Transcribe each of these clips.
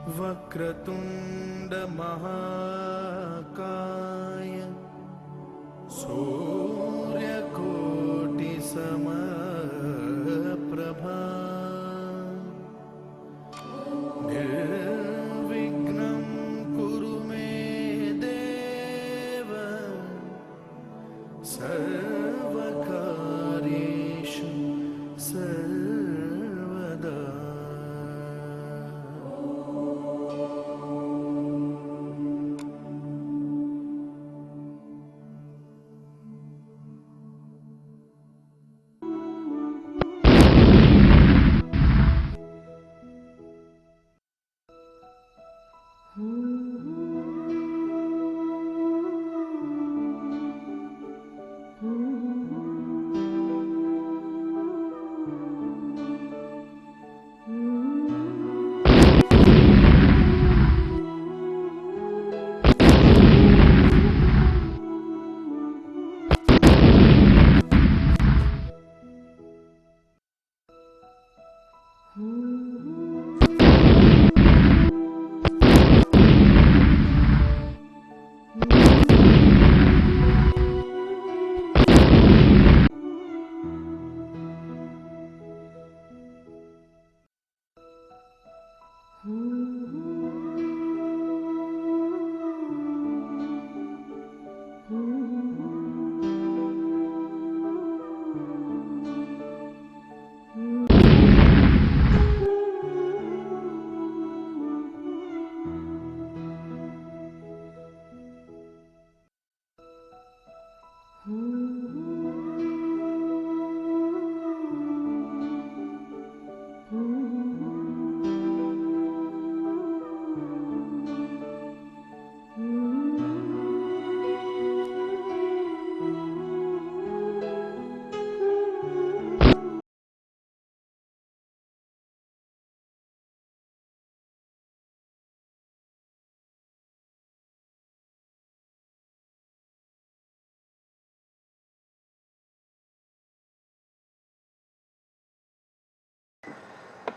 वक्रतुंड महाकाय सूर्यकोटि समप्रभा निर्विघ्नं कुरु मे देव सर्वकार्येषु सर्वदा।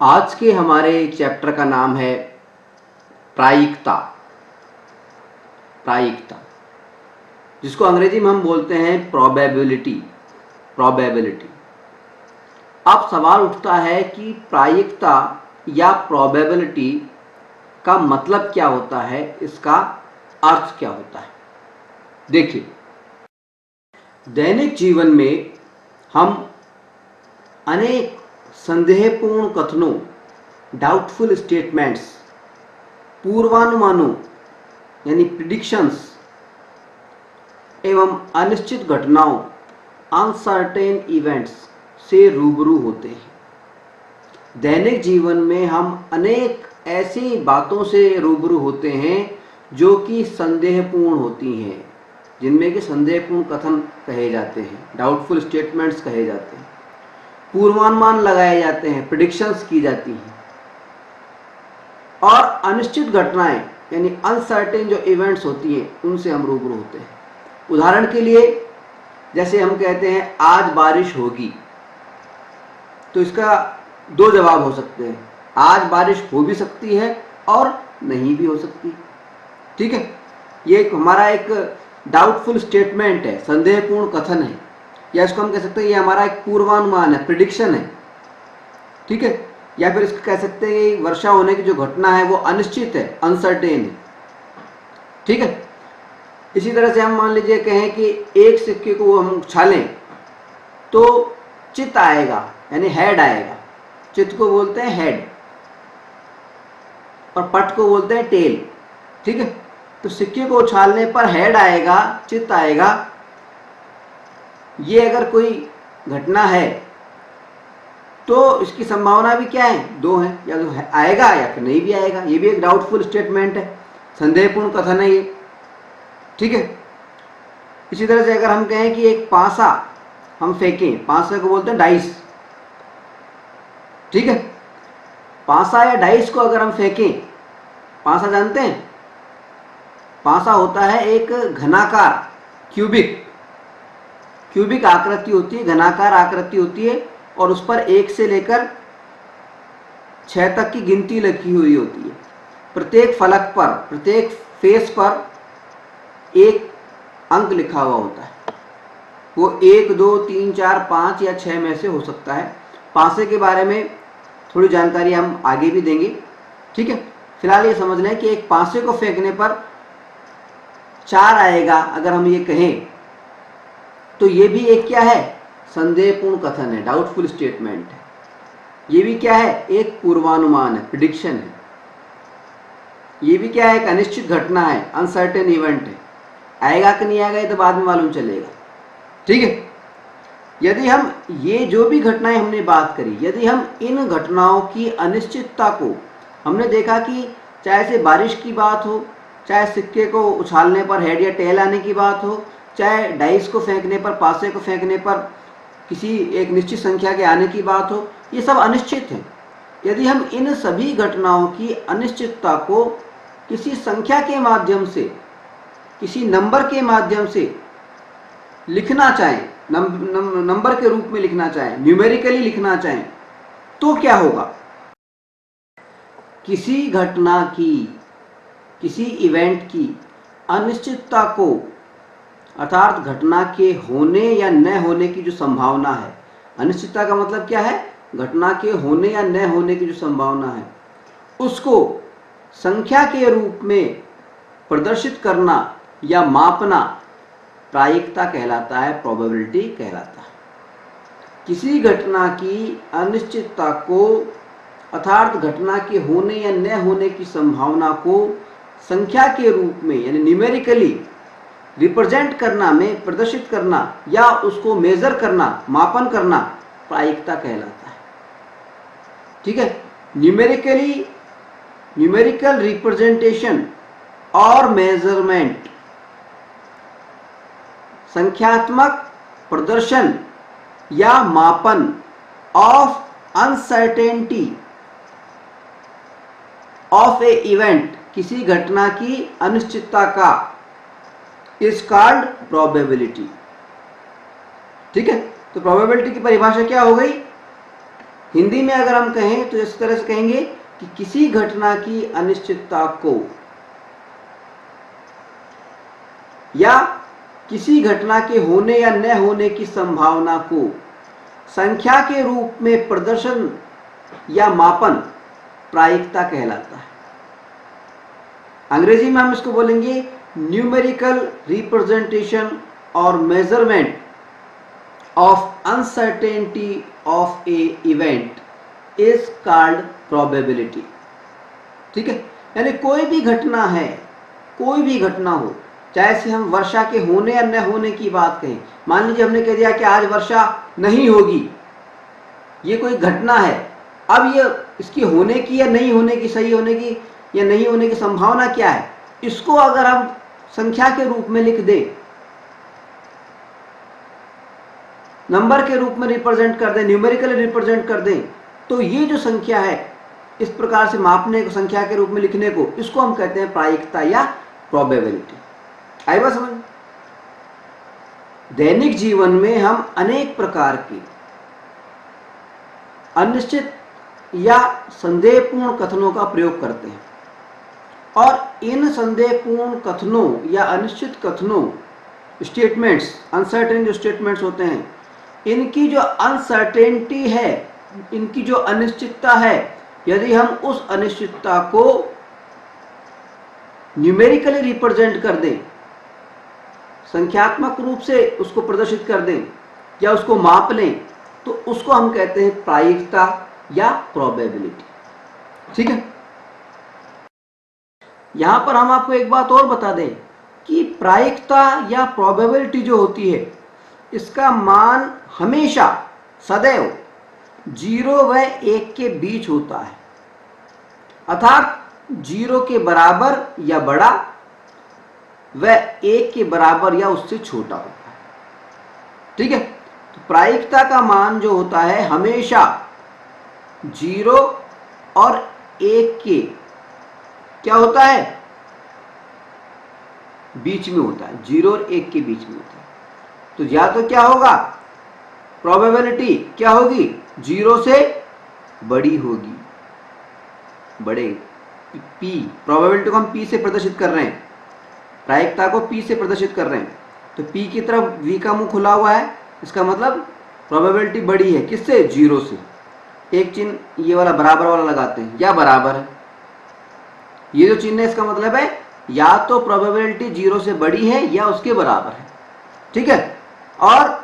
आज के हमारे चैप्टर का नाम है प्रायिकता। प्रायिकता जिसको अंग्रेजी में हम बोलते हैं प्रोबेबिलिटी। अब सवाल उठता है कि प्रायिकता या प्रोबेबिलिटी का मतलब क्या होता है, इसका अर्थ क्या होता है। देखिए, दैनिक जीवन में हम अनेक संदेहपूर्ण कथनों, डाउटफुल स्टेटमेंट्स, पूर्वानुमानों यानी प्रिडिक्शंस एवं अनिश्चित घटनाओं, अनसर्टेन इवेंट्स से रूबरू होते हैं। दैनिक जीवन में हम अनेक ऐसी बातों से रूबरू होते हैं जो कि संदेहपूर्ण होती हैं, जिनमें कि संदेहपूर्ण कथन कहे जाते हैं, डाउटफुल स्टेटमेंट्स कहे जाते हैं, पूर्वानुमान लगाए जाते हैं, प्रेडिक्शंस की जाती हैं, और अनिश्चित घटनाएं यानी अनसर्टेन जो इवेंट्स होती हैं उनसे हम रूबरू होते हैं। उदाहरण के लिए जैसे हम कहते हैं आज बारिश होगी, तो इसका दो जवाब हो सकते हैं, आज बारिश हो भी सकती है और नहीं भी हो सकती। ठीक है, ये हमारा एक डाउटफुल स्टेटमेंट है, संदेहपूर्ण कथन है, या इसको हम कह सकते हैं ये हमारा एक पूर्वानुमान है, प्रिडिक्शन है। ठीक है, या फिर इसको कह सकते हैं कि वर्षा होने की जो घटना है वो अनिश्चित है, अनसर्टेन है। ठीक है, इसी तरह से हम मान लीजिए कहें कि एक सिक्के को हम उछालें तो चित आएगा यानी हेड आएगा। चित को बोलते हैं हेड और पट को बोलते हैं टेल। ठीक है, तो सिक्के को उछालने पर हेड आएगा, चित आएगा। ये अगर कोई घटना है तो इसकी संभावना भी क्या है, दो है, या तो आएगा या फिर नहीं भी आएगा। ये भी एक डाउटफुल स्टेटमेंट है, संदेहपूर्ण कथन है ये। ठीक है, इसी तरह से अगर हम कहें कि एक पासा हम फेंकें, पासे को बोलते हैं डाइस। ठीक है, पासा या डाइस को अगर हम फेंकें, पासा जानते हैं, पासा होता है एक घनाकार क्यूबिक आकृति होती है, घनाकार आकृति होती है, और उस पर 1 से लेकर 6 तक की गिनती लिखी हुई होती है। प्रत्येक फलक पर, प्रत्येक फेस पर एक अंक लिखा हुआ होता है। वो 1, 2, 3, 4, 5 या 6 में से हो सकता है। पासे के बारे में थोड़ी जानकारी हम आगे भी देंगे, ठीक है। फिलहाल ये समझ लें कि एक पासे को फेंकने पर 4 आएगा अगर हम ये कहें, तो ये भी एक क्या है, संदेहपूर्ण कथन है, डाउटफुल स्टेटमेंट है। ये भी क्या है, एक पूर्वानुमान है, प्रिडिक्शन है। ये भी क्या है, एक अनिश्चित घटना है, अनसर्टेन इवेंट है। आएगा कि नहीं आएगा ये तो बाद में मालूम चलेगा, ठीक है। यदि हम ये जो भी घटनाएं हमने बात करी, यदि हम इन घटनाओं की अनिश्चितता को, हमने देखा कि चाहे से बारिश की बात हो, चाहे सिक्के को उछालने पर हेड या टेल आने की बात हो, चाहे डाइस को फेंकने पर, पासे को फेंकने पर किसी एक निश्चित संख्या के आने की बात हो, ये सब अनिश्चित है। यदि हम इन सभी घटनाओं की अनिश्चितता को किसी संख्या के माध्यम से, किसी नंबर के माध्यम से लिखना चाहें, नंबर के रूप में लिखना चाहें, न्यूमेरिकली लिखना चाहें, तो क्या होगा। किसी घटना की, किसी इवेंट की अनिश्चितता को, अर्थात घटना के होने या न होने की जो संभावना है, अनिश्चितता का मतलब क्या है, घटना के होने या न होने की जो संभावना है, उसको संख्या के रूप में प्रदर्शित करना या मापना प्रायिकता कहलाता है, प्रोबेबिलिटी कहलाता है। किसी घटना की अनिश्चितता को, अर्थात घटना के होने या न होने की संभावना को संख्या के रूप में यानी न्यूमेरिकली रिप्रेजेंट करना, में प्रदर्शित करना या उसको मेजर करना, मापन करना प्रायिकता कहलाता है, ठीक है। न्यूमेरिकल रिप्रेजेंटेशन और मेजरमेंट, संख्यात्मक प्रदर्शन या मापन of uncertainty of A event, किसी घटना की अनिश्चितता का, इज कॉल्ड प्रोबेबिलिटी, ठीक है। तो प्रोबेबिलिटी की परिभाषा क्या हो गई, हिंदी में अगर हम कहें तो इस तरह से कहेंगे कि किसी घटना की अनिश्चितता को या किसी घटना के होने या न होने की संभावना को संख्या के रूप में प्रदर्शन या मापन प्रायिकता कहलाता है। अंग्रेजी में हम इसको बोलेंगे न्यूमेरिकल रिप्रेजेंटेशन और measurement of uncertainty of A event is called probability, ठीक है। यानी कोई भी घटना है, कोई भी घटना हो, चाहे से हम वर्षा के होने या न होने की बात कहें। मान लीजिए हमने कह दिया कि आज वर्षा नहीं होगी, ये कोई घटना है। अब ये इसकी होने की या नहीं होने की, सही होने की या नहीं होने की संभावना क्या है, इसको अगर हम संख्या के रूप में लिख दें, नंबर के रूप में रिप्रेजेंट कर दें, न्यूमेरिकली रिप्रेजेंट कर दें, तो ये जो संख्या है, इस प्रकार से मापने को, संख्या के रूप में लिखने को, इसको हम कहते हैं प्रायिकता या प्रोबेबिलिटी। आई बात समझ। दैनिक जीवन में हम अनेक प्रकार की अनिश्चित या संदेहपूर्ण कथनों का प्रयोग करते हैं, और इन संदेहपूर्ण कथनों या अनिश्चित कथनों, स्टेटमेंट्स, अनसर्टेन जो स्टेटमेंट्स होते हैं, इनकी जो अनसर्टेनिटी है, इनकी जो अनिश्चितता है, यदि हम उस अनिश्चितता को न्यूमेरिकली रिप्रेजेंट कर दें, संख्यात्मक रूप से उसको प्रदर्शित कर दें या उसको माप लें, तो उसको हम कहते हैं प्रायिकता या प्रोबेबिलिटी, ठीक है। यहां पर हम आपको एक बात और बता दें कि प्रायिकता या प्रोबेबिलिटी जो होती है, इसका मान हमेशा, सदैव 0 व 1 के बीच होता है, अर्थात 0 के बराबर या बड़ा व 1 के बराबर या उससे छोटा होता है, ठीक है। तो प्रायिकता का मान जो होता है हमेशा 0 और 1 के क्या होता है, बीच में होता है, 0 और 1 के बीच में होता है। तो या तो क्या होगा, प्रोबेबिलिटी क्या होगी, 0 से बड़ी होगी, बड़े पी, प्रोबेबिलिटी को हम पी से प्रदर्शित कर रहे हैं, प्रायिकता को पी से प्रदर्शित कर रहे हैं, तो पी की तरफ वी का मुंह खुला हुआ है, इसका मतलब प्रोबेबिलिटी बड़ी है किससे, 0 से। एक चिन्ह ये वाला बराबर वाला लगाते हैं, या बराबर है, ये जो चिन्ह है इसका मतलब है या तो प्रोबेबिलिटी 0 से बड़ी है या उसके बराबर है, ठीक है। और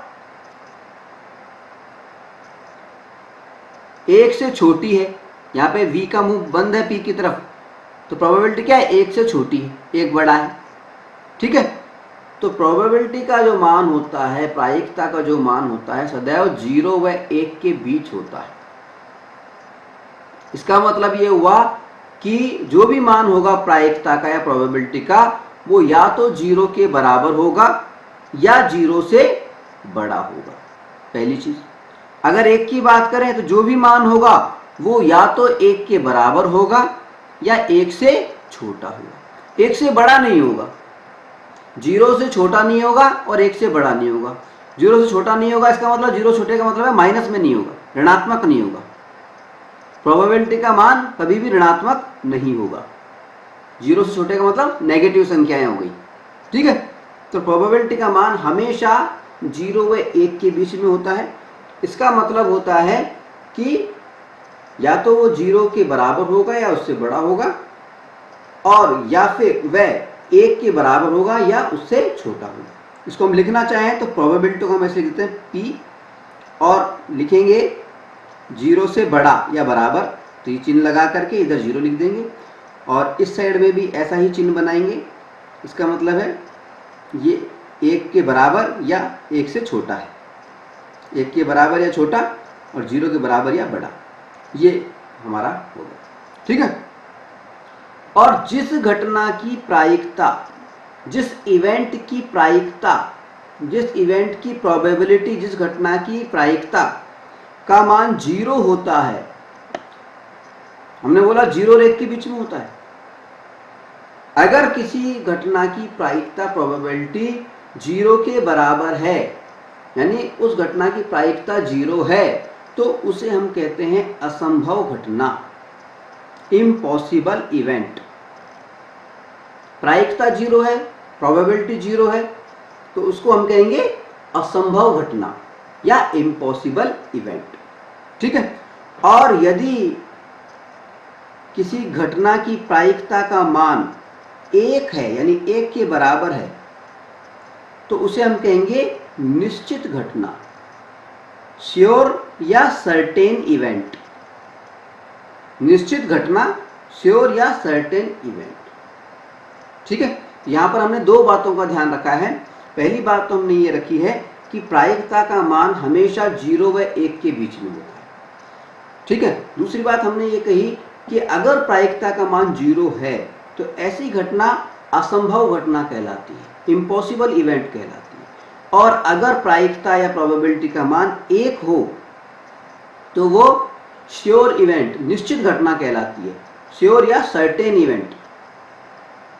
1 से छोटी है, यहाँ पे v का मुंह बंद है p की तरफ, तो प्रोबेबिलिटी क्या है, 1 से छोटी है, 1 बड़ा है, ठीक है। तो प्रोबेबिलिटी का जो मान होता है, प्रायिकता का जो मान होता है, सदैव 0 व 1 के बीच होता है। इसका मतलब ये हुआ कि जो भी मान होगा प्रायिकता का या प्रोबेबिलिटी का, वो या तो 0 के बराबर होगा या 0 से बड़ा होगा, पहली चीज। अगर 1 की बात करें तो जो भी मान होगा वो या तो 1 के बराबर होगा या 1 से छोटा होगा, 1 से बड़ा नहीं होगा। 0 से छोटा नहीं होगा और 1 से बड़ा नहीं होगा। 0 से छोटा नहीं होगा, इसका मतलब 0 छोटे का मतलब है माइनस में नहीं होगा, ऋणात्मक नहीं होगा। प्रोबेबिलिटी का मान कभी भी ऋणात्मक नहीं होगा। 0 से छोटे का मतलब नेगेटिव संख्याएं हो गई, ठीक है। तो प्रोबेबिलिटी का मान हमेशा 0 व 1 के बीच में होता है। इसका मतलब होता है कि या तो वो 0 के बराबर होगा या उससे बड़ा होगा, और या फिर वह 1 के बराबर होगा या उससे छोटा होगा। इसको हम लिखना चाहें तो प्रोबेबिलिटी को हम ऐसे लिखते हैं P, और लिखेंगे 0 से बड़ा या बराबर, तो ये चिन्ह लगा करके इधर 0 लिख देंगे, और इस साइड में भी ऐसा ही चिन्ह बनाएंगे। इसका मतलब है ये 1 के बराबर या 1 से छोटा है, 1 के बराबर या छोटा और 0 के बराबर या बड़ा, ये हमारा होगा, ठीक है। और जिस घटना की प्रायिकता, जिस इवेंट की प्रायिकता, जिस इवेंट की प्रोबेबिलिटी, जिस घटना की प्रायिकता का मान 0 होता है, हमने बोला 0 और 1 के बीच में होता है। अगर किसी घटना की प्रायिकता, प्रोबेबिलिटी 0 के बराबर है, यानी उस घटना की प्रायिकता 0 है, तो उसे हम कहते हैं असंभव घटना, इम्पॉसिबल इवेंट। प्रायिकता 0 है, प्रोबेबिलिटी 0 है, तो उसको हम कहेंगे असंभव घटना या इम्पॉसिबल इवेंट, ठीक है। और यदि किसी घटना की प्रायिकता का मान 1 है, यानी 1 के बराबर है, तो उसे हम कहेंगे निश्चित घटना, श्योर या सर्टेन इवेंट। निश्चित घटना, श्योर या सर्टेन इवेंट, ठीक है। यहां पर हमने 2 बातों का ध्यान रखा है। पहली बात तो हमने ये रखी है कि प्रायिकता का मान हमेशा 0 व 1 के बीच में होता है, ठीक है। दूसरी बात हमने ये कही कि अगर प्रायिकता का मान 0 है तो ऐसी घटना असंभव घटना कहलाती है, इम्पॉसिबल इवेंट कहलाती है। और अगर प्रायिकता या प्रोबेबिलिटी का मान 1 हो तो वो श्योर इवेंट, निश्चित घटना कहलाती है, श्योर या सर्टेन इवेंट,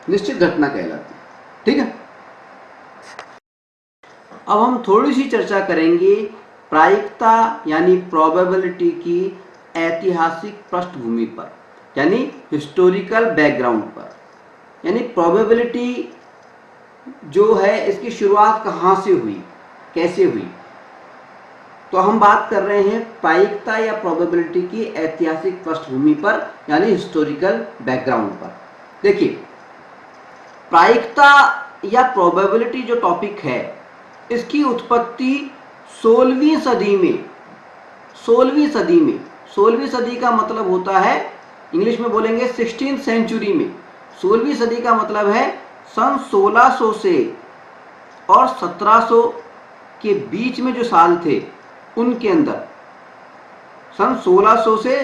निश्चित घटना कहलाती है, ठीक है। अब हम थोड़ी सी चर्चा करेंगे प्रायिकता यानी प्रोबेबिलिटी की ऐतिहासिक पृष्ठभूमि पर, यानी हिस्टोरिकल बैकग्राउंड पर। यानी प्रोबेबिलिटी जो है इसकी शुरुआत कहाँ से हुई, कैसे हुई। तो हम बात कर रहे हैं प्रायिकता या प्रोबेबिलिटी की ऐतिहासिक पृष्ठभूमि पर, यानी हिस्टोरिकल बैकग्राउंड पर। देखिए, प्रायिकता या प्रोबेबिलिटी जो टॉपिक है, इसकी उत्पत्ति 16वीं सदी में, 16वीं सदी में, 16वीं सदी का मतलब होता है, इंग्लिश में बोलेंगे 16th सेंचुरी में। 16वीं सदी का मतलब है सन 1600 से और 1700 के बीच में जो साल थे उनके अंदर, सन 1600 से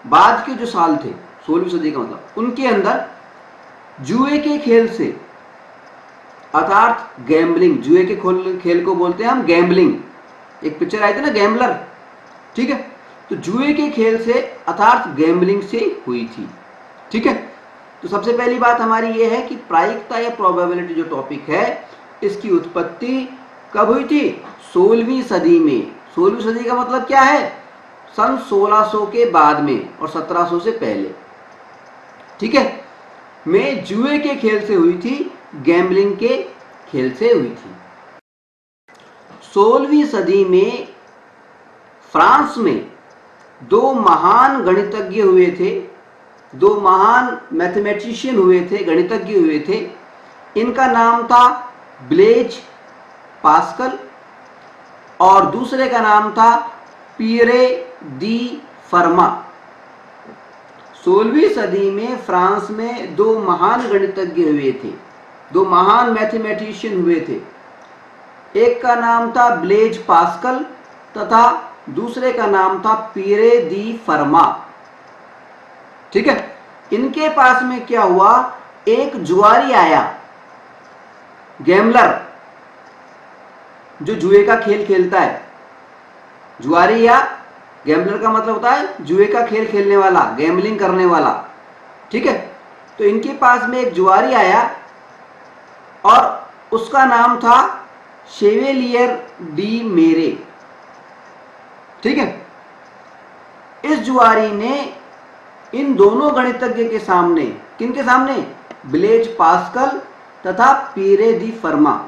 बाद के जो साल थे, 16वीं सदी का मतलब, उनके अंदर जुए के खेल से, अर्थात गैम्बलिंग, जुए के खेल को बोलते हैं हम गैम्बलिंग। एक पिक्चर आई थी ना गैम्बलर, ठीक है। तो जुए के खेल से अर्थात गैम्बलिंग से हुई थी, ठीक है। तो सबसे पहली बात हमारी ये है कि प्रायिकता या प्रोबेबिलिटी जो टॉपिक है, इसकी उत्पत्ति कब हुई थी? 16वीं सदी में। 16वीं सदी का मतलब क्या है? सन 1600 के बाद में और 1700 से पहले, ठीक है, में जुए के खेल से हुई थी, गैम्बलिंग के खेल से हुई थी। 16वीं सदी में फ्रांस में दो महान गणितज्ञ हुए थे, दो महान मैथमेटिशियन हुए थे, गणितज्ञ हुए थे। इनका नाम था ब्लेज पास्कल और दूसरे का नाम था पियरे दी फर्मा। 16वीं सदी में फ्रांस में दो महान गणितज्ञ हुए थे, दो महान मैथमेटिशियन हुए थे। एक का नाम था ब्लेज पास्कल तथा दूसरे का नाम था पियरे दी फर्मा। ठीक है, इनके पास में क्या हुआ, एक जुआरी आया, गैम्बलर, जो जुए का खेल खेलता है। जुआरी या गैम्बलर का मतलब होता है जुए का खेल खेलने वाला, गैम्बलिंग करने वाला। ठीक है, तो इनके पास में एक जुआरी आया और उसका नाम था शेवेलियर डी मेरे। ठीक है, इस जुआरी ने इन दोनों गणितज्ञ के सामने, किनके सामने, ब्लेज पास्कल तथा पियरे दी फर्मा,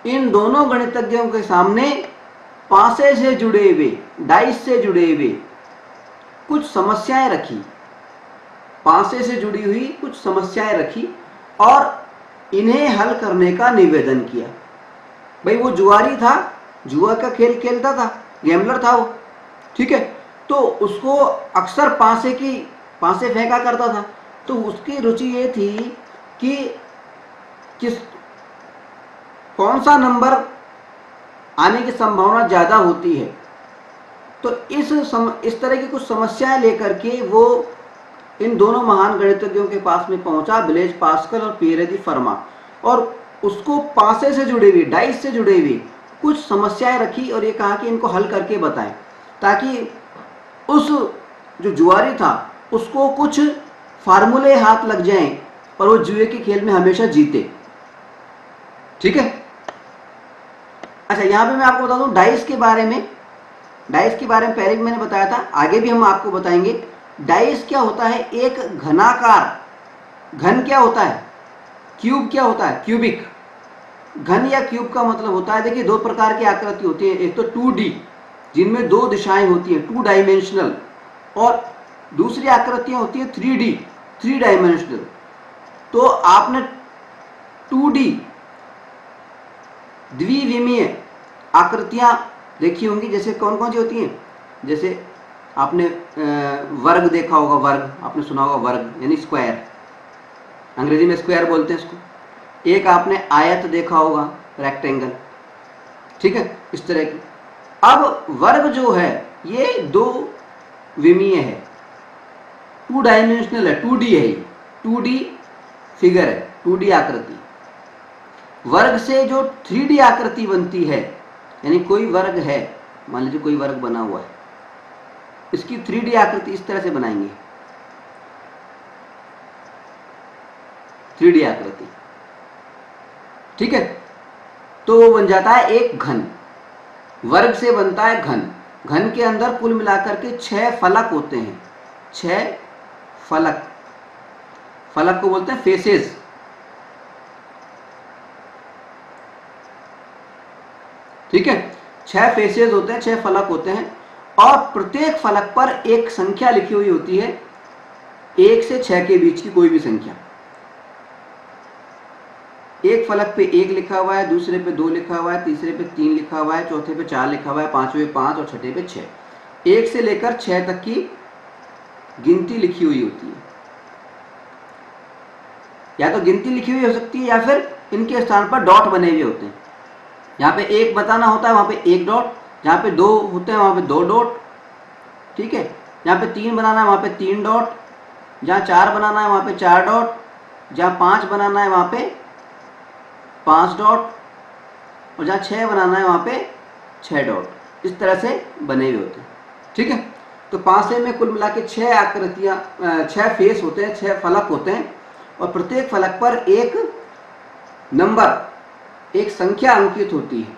इन दोनों गणितज्ञों के सामने पासे से जुड़े हुए, डाइस से जुड़े हुए कुछ समस्याएं रखी, पासे से जुड़ी हुई कुछ समस्याएं रखी और इन्हें हल करने का निवेदन किया। भाई वो जुआरी था, जुआ का खेल खेलता था, गैम्बलर था वो। ठीक है, तो उसको अक्सर पासे फेंका करता था। तो उसकी रुचि ये थी कि कौन सा नंबर आने की संभावना ज़्यादा होती है। तो इस तरह की कुछ समस्याएं लेकर के वो इन दोनों महान गणितज्ञों के पास में पहुंचा, ब्लेज पास्कल और पियरे दी फर्मा, और उसको पासे से जुड़े हुए, डाइस से जुड़े हुए कुछ समस्याएं रखी और ये कहा कि इनको हल करके बताएं, ताकि उस जो जुआरी था उसको कुछ फार्मूले हाथ लग जाएं और वो जुए के खेल में हमेशा जीते। ठीक है, अच्छा यहाँ पे मैं आपको बता दूं डाइस के बारे में पहले भी मैंने बताया था, आगे भी हम आपको बताएंगे। डाइस क्या होता है, एक घनाकार, घन क्या होता है, क्यूब क्या होता है, क्यूबिक। घन या क्यूब का मतलब होता है, देखिए दो प्रकार की आकृति होती है, एक तो 2D जिनमें दो दिशाएं होती हैं, 2 डायमेंशनल, और दूसरी आकृतियां होती है 3D, 3 डायमेंशनल। तो आपने 2D द्विविमीय आकृतियां देखी होंगी, जैसे कौन कौन सी होती हैं, जैसे आपने वर्ग देखा होगा, वर्ग आपने सुना होगा, वर्ग यानी स्क्वायर, अंग्रेजी में स्क्वायर बोलते हैं इसको। एक आपने आयत देखा होगा, रेक्टेंगल। ठीक है, इस तरह की। अब वर्ग जो है ये 2 विमीय है, 2 डायमेंशनल है, 2D है, ये 2D फिगर है, 2D आकृति। वर्ग से जो 3D आकृति बनती है, यानी कोई वर्ग है, मान लीजिए कोई वर्ग बना हुआ है, इसकी 3D आकृति इस तरह से बनाएंगे, 3D आकृति। ठीक है, तो वो बन जाता है एक घन, वर्ग से बनता है घन। घन के अंदर कुल मिलाकर के 6 फलक होते हैं, 6 फलक, फलक को बोलते हैं फेसेस। ठीक है, 6 फेसेस होते हैं, 6 फलक होते हैं, और प्रत्येक फलक पर एक संख्या लिखी हुई होती है, 1 से 6 के बीच की कोई भी संख्या। एक फलक पे 1 लिखा हुआ है, दूसरे पे 2 लिखा हुआ है, तीसरे पे 3 लिखा हुआ है, चौथे पे 4 लिखा हुआ है, पांचवें पे 5 और छठे पे 6। 1 से लेकर 6 तक की गिनती लिखी हुई होती है। या तो गिनती लिखी हुई हो सकती है या फिर इनके स्थान पर डॉट बने हुए होते हैं। यहाँ पे 1 बताना होता है, वहां पे 1 डॉट, जहाँ पे 2 होते हैं वहां पे 2 डॉट। ठीक है, जहाँ पे 3 बनाना है वहां पे 3 डॉट, जहाँ 4 बनाना है वहां पे 4 डॉट, जहाँ 5 बनाना है वहां पे 5 डॉट, और जहाँ 6 बनाना है वहां पे 6 डॉट। इस तरह से बने हुए होते हैं। ठीक है, तो पासे में कुल मिला के 6 आकृतियां, 6 फेस होते हैं, 6 फलक होते हैं, और प्रत्येक फलक पर एक नंबर, एक संख्या अंकित होती है,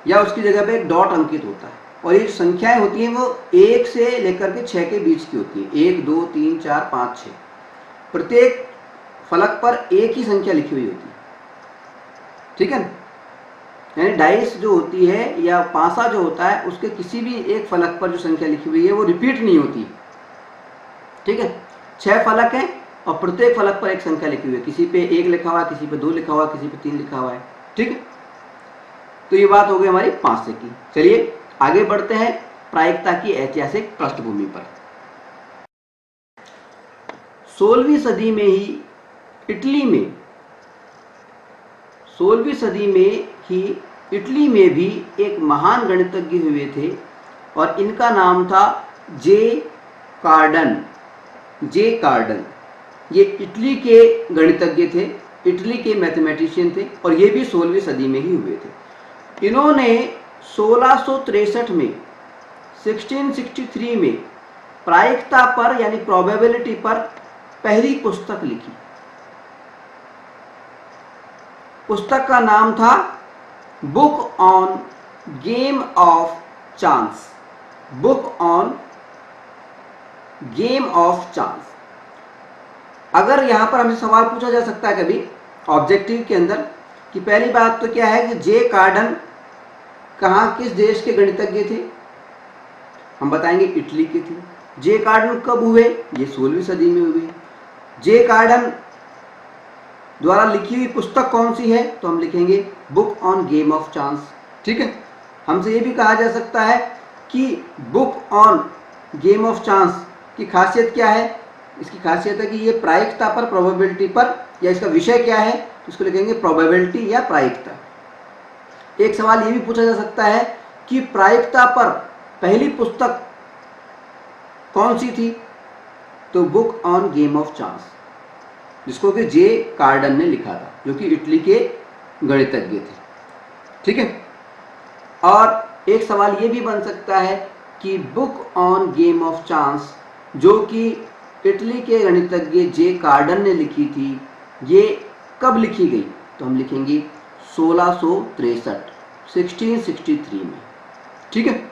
या उसकी जगह पे एक डॉट अंकित होता है। और ये संख्याएं होती हैं वो 1 से लेकर के 6 के बीच की होती है, 1 2 3 4 5 6। प्रत्येक फलक पर एक ही संख्या लिखी हुई होती है, ठीक है। यानी डाइस जो होती है या पासा जो होता है उसके किसी भी एक फलक पर जो संख्या लिखी हुई है वो रिपीट नहीं होती, ठीक है। 6 फलक हैं और प्रत्येक फलक पर एक संख्या लिखी हुई है, किसी पे 1 लिखा हुआ है, किसी पे 2 लिखा हुआ है, किसी पे 3 लिखा हुआ है, ठीक है। तो ये बात हो गई हमारी पासे की। चलिए आगे बढ़ते हैं प्रायिकता की ऐतिहासिक पृष्ठभूमि पर। 16वीं सदी में ही इटली में 16वीं सदी में ही इटली में भी एक महान गणितज्ञ हुए थे और इनका नाम था जे कार्डन। जे कार्डन ये इटली के गणितज्ञ थे, इटली के मैथमेटिशियन थे और ये भी 16वीं सदी में ही हुए थे। इन्होंने 1663 में 1663 में प्रायिकता पर यानी प्रोबेबिलिटी पर पहली पुस्तक लिखी। पुस्तक का नाम था book on game of chance. Book on game of chance. अगर यहां पर हमसे सवाल पूछा जा सकता है कभी ऑब्जेक्टिव के अंदर कि पहली बात तो क्या है कि जे कार्डन कहाँ किस देश के गणितज्ञ थे, हम बताएंगे इटली के थे। जे कार्डन कब हुए, ये 16वीं सदी में हुए। जे कार्डन द्वारा लिखी हुई पुस्तक कौन सी है, तो हम लिखेंगे book on game of chance, ठीक है। हमसे ये भी कहा जा सकता है कि book on game of chance की खासियत क्या है, इसकी खासियत है कि ये प्रायिकता पर प्रोबेबिलिटी पर, या इसका विषय क्या है तो इसको लिखेंगे प्रोबेबिलिटी या प्रायिकता। एक सवाल ये भी पूछा जा सकता है कि प्रायिकता पर पहली पुस्तक कौन सी थी, तो book on game of chance, जिसको कि जे कार्डन ने लिखा था, जो कि इटली के गणितज्ञ थे, ठीक है। और एक सवाल ये भी बन सकता है कि book on game of chance जो कि इटली के गणितज्ञ जे कार्डन ने लिखी थी, ये कब लिखी गई, तो हम लिखेंगे 1663 में, ठीक है।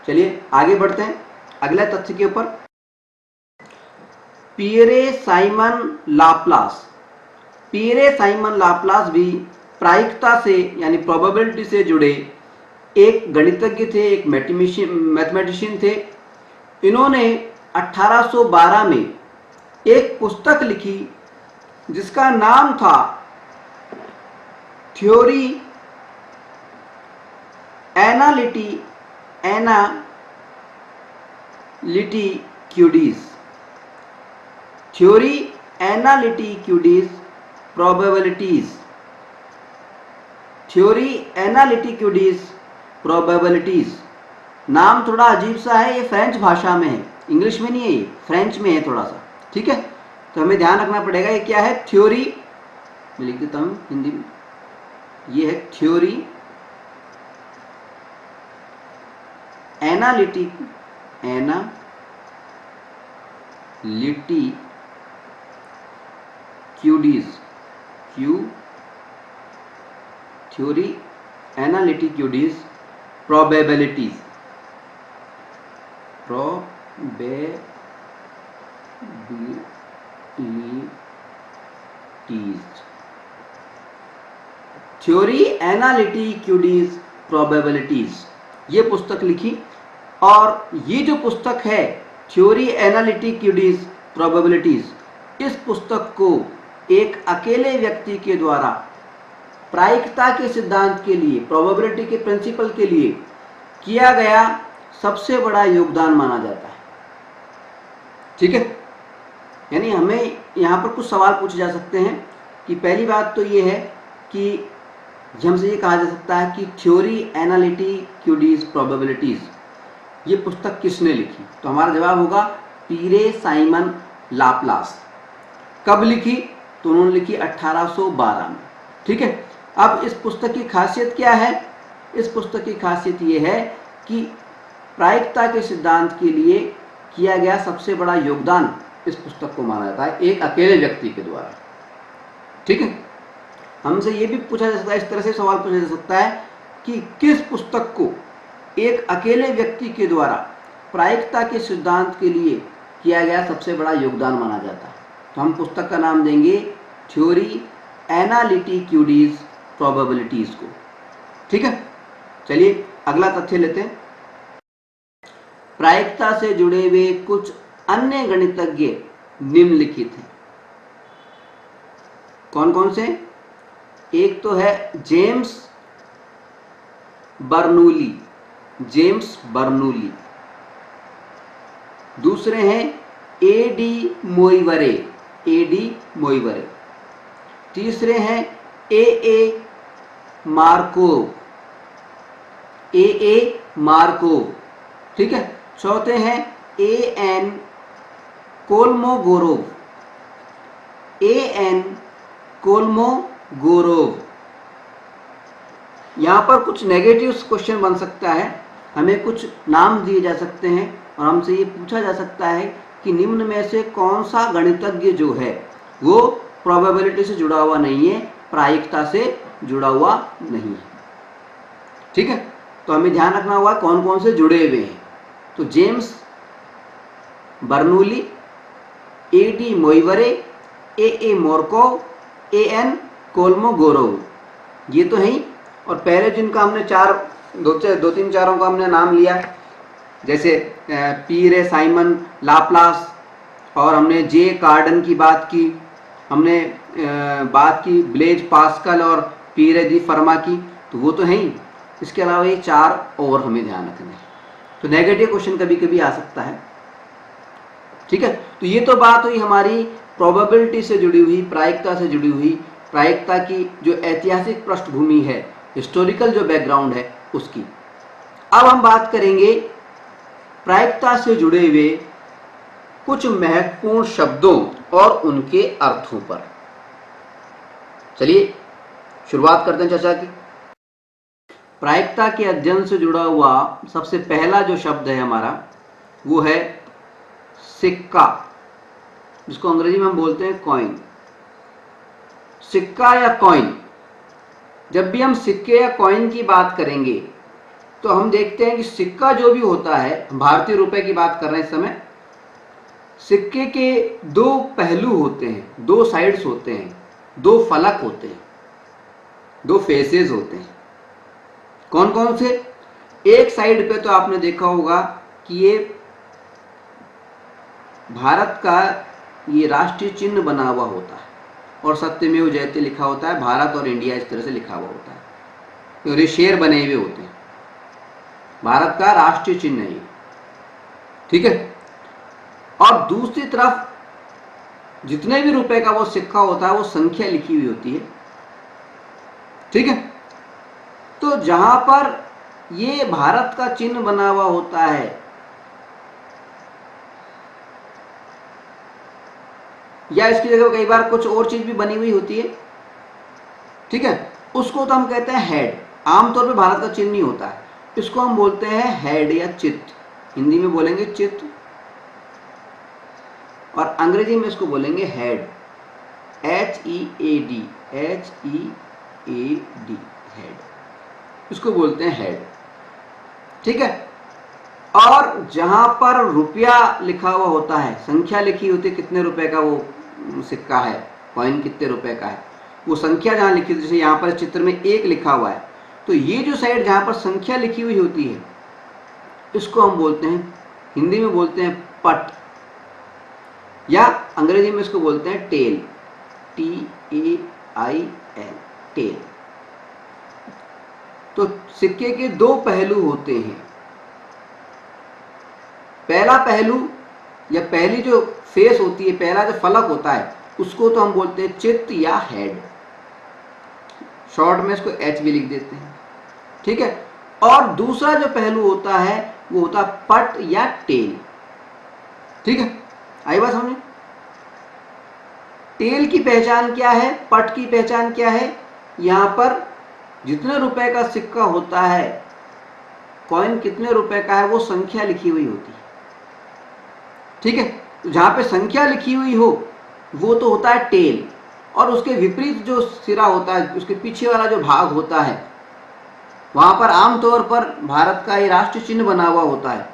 चलिए आगे बढ़ते हैं अगले तथ्य के ऊपर। Pierre Simon Laplace. Pierre Simon Laplace भी प्रायिकता से यानी प्रोबेबिलिटी से जुड़े एक गणितज्ञ थे, एक मैथमेटिशियन थे। इन्होंने 1812 में एक पुस्तक लिखी जिसका नाम था theory analytique des. Theory analytique des probabilities. Theory analytique des probabilities. नाम थोड़ा अजीब सा है, ये फ्रेंच भाषा में है, इंग्लिश में नहीं है, ये फ्रेंच में है थोड़ा सा, ठीक है। तो हमें ध्यान रखना पड़ेगा ये क्या है, थ्योरी, मैं लिख देता हूँ हिंदी में, ये है theory theory analytique des probabilities. Theory analytique des probabilities, ये पुस्तक लिखी। और ये जो पुस्तक है थ्योरी एनालिटिक्यूडिस प्रोबेबिलिटीज, इस पुस्तक को एक अकेले व्यक्ति के द्वारा प्रायिकता के सिद्धांत के लिए, प्रोबेबिलिटी के प्रिंसिपल के लिए किया गया सबसे बड़ा योगदान माना जाता है, ठीक है। यानी हमें यहाँ पर कुछ सवाल पूछे जा सकते हैं कि पहली बात तो ये है कि हमसे ये कहा जा सकता है कि थ्योरी एनालिटिक्यूडिस प्रोबेबिलिटीज ये पुस्तक किसने लिखी, तो हमारा जवाब होगा पियरे साइमन लाप्लास। कब लिखी, तो उन्होंने लिखी 1812 में, ठीक है। अब इस पुस्तक की खासियत क्या है, इस पुस्तक की खासियत ये है कि प्रायिकता के सिद्धांत के लिए किया गया सबसे बड़ा योगदान इस पुस्तक को माना जाता है एक अकेले व्यक्ति के द्वारा, ठीक है। हमसे ये भी पूछा जा सकता है, इस तरह से सवाल पूछा जा सकता है कि किस पुस्तक को एक अकेले व्यक्ति के द्वारा प्रायिकता के सिद्धांत के लिए किया गया सबसे बड़ा योगदान माना जाता है, तो हम पुस्तक का नाम देंगे थ्योरी एनालिटिक्यूडीज प्रोबेबिलिटीज को। ठीक है, चलिए अगला तथ्य लेते हैं। प्रायिकता से जुड़े हुए कुछ अन्य गणितज्ञ निम्नलिखित हैं। कौन कौन से? एक तो है जेम्स बर्नूली, जेम्स बर्नूली। दूसरे हैं एडी मोइवरे, एडी मोइवरे। तीसरे हैं ए मार्कोव, ए मार्कोव। ठीक है। चौथे हैं एन कोल्मोगोरोव, एन कोल्मोगोरोव। यहाँ पर कुछ नेगेटिव क्वेश्चन बन सकता है, हमें कुछ नाम दिए जा सकते हैं और हमसे ये पूछा जा सकता है कि निम्न में से कौन सा गणितज्ञ जो है वो प्रोबेबिलिटी से जुड़ा हुआ नहीं है, प्रायिकता से जुड़ा हुआ नहीं है। ठीक है, तो हमें ध्यान रखना होगा कौन कौन से जुड़े हुए हैं। तो जेम्स बर्नूली, एडी मोइवरे, ए मार्कोव, एन कोल्मोगोरोव, ये तो है ही। और पहले जिनका हमने दो तीन चारों का हमने नाम लिया, जैसे पीरे साइमन लाप्लास, और हमने जे कार्डन की बात की, हमने बात की ब्लेज पास्कल और पीरे दी फर्मा की, तो वो तो है ही। इसके अलावा ये चार और हमें ध्यान रखना है। तो नेगेटिव क्वेश्चन कभी कभी आ सकता है। ठीक है, तो ये तो बात हुई हमारी प्रोबेबिलिटी से जुड़ी हुई, प्रायिकता से जुड़ी हुई, प्रायिकता की जो ऐतिहासिक पृष्ठभूमि है, हिस्टोरिकल जो बैकग्राउंड है उसकी। अब हम बात करेंगे प्रायिकता से जुड़े हुए कुछ महत्वपूर्ण शब्दों और उनके अर्थों पर। चलिए शुरुआत करते हैं चर्चा की। प्रायिकता के अध्ययन से जुड़ा हुआ सबसे पहला जो शब्द है हमारा, वो है सिक्का, जिसको अंग्रेजी में हम बोलते हैं कॉइन। सिक्का या कॉइन, जब भी हम सिक्के या कॉइन की बात करेंगे तो हम देखते हैं कि सिक्का जो भी होता है, भारतीय रुपए की बात कर रहे हैं इस समय, सिक्के के दो पहलू होते हैं, दो साइड्स होते हैं, दो फलक होते हैं, दो फेसेस होते हैं। कौन कौन से? एक साइड पे तो आपने देखा होगा कि ये भारत का ये राष्ट्रीय चिन्ह बना हुआ होता है और सत्यमेव जयते लिखा होता है, भारत और इंडिया इस तरह से लिखा हुआ होता है, और ये शेर बने हुए होते हैं, भारत का राष्ट्रीय चिन्ह है ये। ठीक है। और दूसरी तरफ जितने भी रुपए का वो सिक्का होता है वो संख्या लिखी हुई होती है। ठीक है। तो जहां पर ये भारत का चिन्ह बना हुआ होता है, या इसकी जगह कई बार कुछ और चीज भी बनी हुई होती है, ठीक है, उसको तो हम कहते हैं हेड। आमतौर पे भारत का चिन्ह नहीं होता है, इसको हम बोलते हैं हेड या चित्त। हिंदी में बोलेंगे चित्त और अंग्रेजी में इसको बोलेंगे हेड, HEAD, HEAD, हेड, इसको बोलते हैं हेड। ठीक है। और जहां पर रुपया लिखा हुआ होता है, संख्या लिखी होती है, कितने रुपए का वो सिक्का है, कॉइन कितने रुपए का है, वो संख्या जहां लिखी होती है, जैसे यहां पर चित्र में 1 लिखा हुआ है, तो ये जो साइड जहां पर संख्या लिखी हुई होती है इसको हम बोलते हैं, हिंदी में बोलते हैं पट, या अंग्रेजी में इसको बोलते हैं टेल, TAIL, टेल। तो सिक्के के दो पहलू होते हैं। पहला पहलू या पहली जो फेस होती है, पहला जो फलक होता है, उसको तो हम बोलते हैं चित्त या हेड, शॉर्ट में इसको H भी लिख देते हैं। ठीक है। और दूसरा जो पहलू होता है वो होता है पट या टेल। ठीक है, आई बात समझे? टेल की पहचान क्या है, पट की पहचान क्या है? यहां पर जितने रुपए का सिक्का होता है, कॉइन कितने रुपए का है, वो संख्या लिखी हुई होती है। ठीक है। तो जहां पे संख्या लिखी हुई हो वो तो होता है टेल, और उसके विपरीत जो सिरा होता है, उसके पीछे वाला जो भाग होता है, वहां पर आमतौर पर भारत का ये राष्ट्रीय चिन्ह बना हुआ होता है,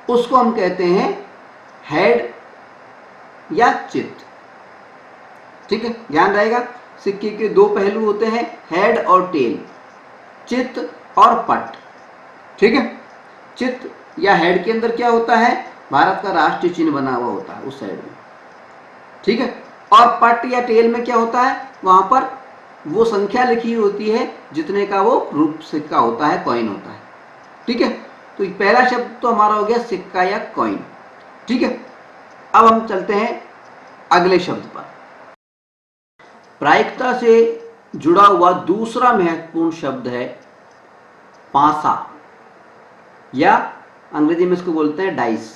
उसको हम कहते हैं हेड या चित्त। ठीक है, ध्यान रहेगा। सिक्के के दो पहलू होते हैं, हेड और टेल, चित्त और पट। ठीक है, चित्त या हेड के अंदर क्या होता है, भारत का राष्ट्रीय चिन्ह बना हुआ होता है उस साइड में। ठीक है, और पट या टेल में क्या होता है, वहां पर वो संख्या लिखी होती है जितने का वो रूप सिक्का होता है, कॉइन होता है। ठीक है, तो पहला शब्द तो हमारा हो गया सिक्का या कॉइन। ठीक है, अब हम चलते हैं अगले शब्द पर। प्रायिकता से जुड़ा हुआ दूसरा महत्वपूर्ण शब्द है पासा, या अंग्रेजी में इसको बोलते हैं डाइस।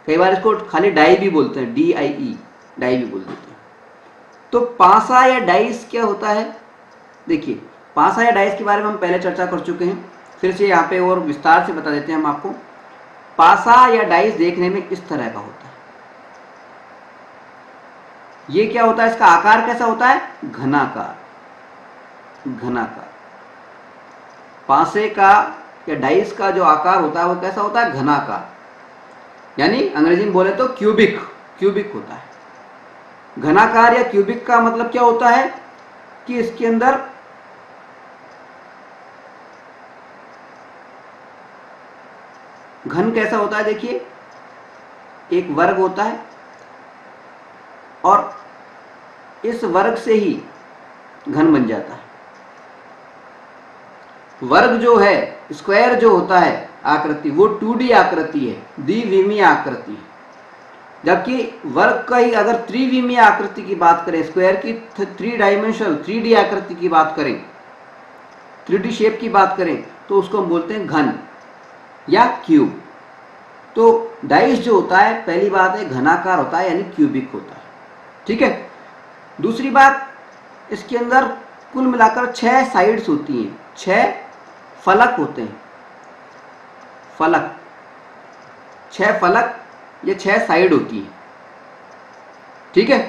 कई बार इसको खाली डाई भी बोलते हैं, DIE, डाई भी बोल देते हैं। तो पासा या डाइस क्या होता है, देखिए पासा या डाइस के बारे में हम पहले चर्चा कर चुके हैं, फिर से यहाँ पे और विस्तार से बता देते हैं हम आपको। पासा या डाइस देखने में इस तरह का होता है। ये क्या होता है, इसका आकार कैसा होता है, घनाकार। घनाकार पासे का या डाइस का जो आकार होता है वो कैसा होता है, घनाकार, यानी अंग्रेजी में बोले तो क्यूबिक, क्यूबिक होता है। घनाकार या क्यूबिक का मतलब क्या होता है कि इसके अंदर घन कैसा होता है, देखिए एक वर्ग होता है और इस वर्ग से ही घन बन जाता है। वर्ग जो है, स्क्वायर जो होता है आकृति, वो 2D आकृति है, द्विविमीय आकृति है। जबकि वर्ग का ही अगर त्रिविमीय आकृति की बात करें, स्क्वायर की 3 डायमेंशनल 3D आकृति की बात करें, 3D शेप की बात करें, तो उसको हम बोलते हैं घन या क्यूब। तो डाइस जो होता है, पहली बात है घनाकार होता है, यानी क्यूबिक होता है। ठीक है, दूसरी बात, इसके अंदर कुल मिलाकर 6 साइड्स होती हैं, 6 फलक होते हैं, फलक, 6 फलक या 6 साइड होती है। ठीक है,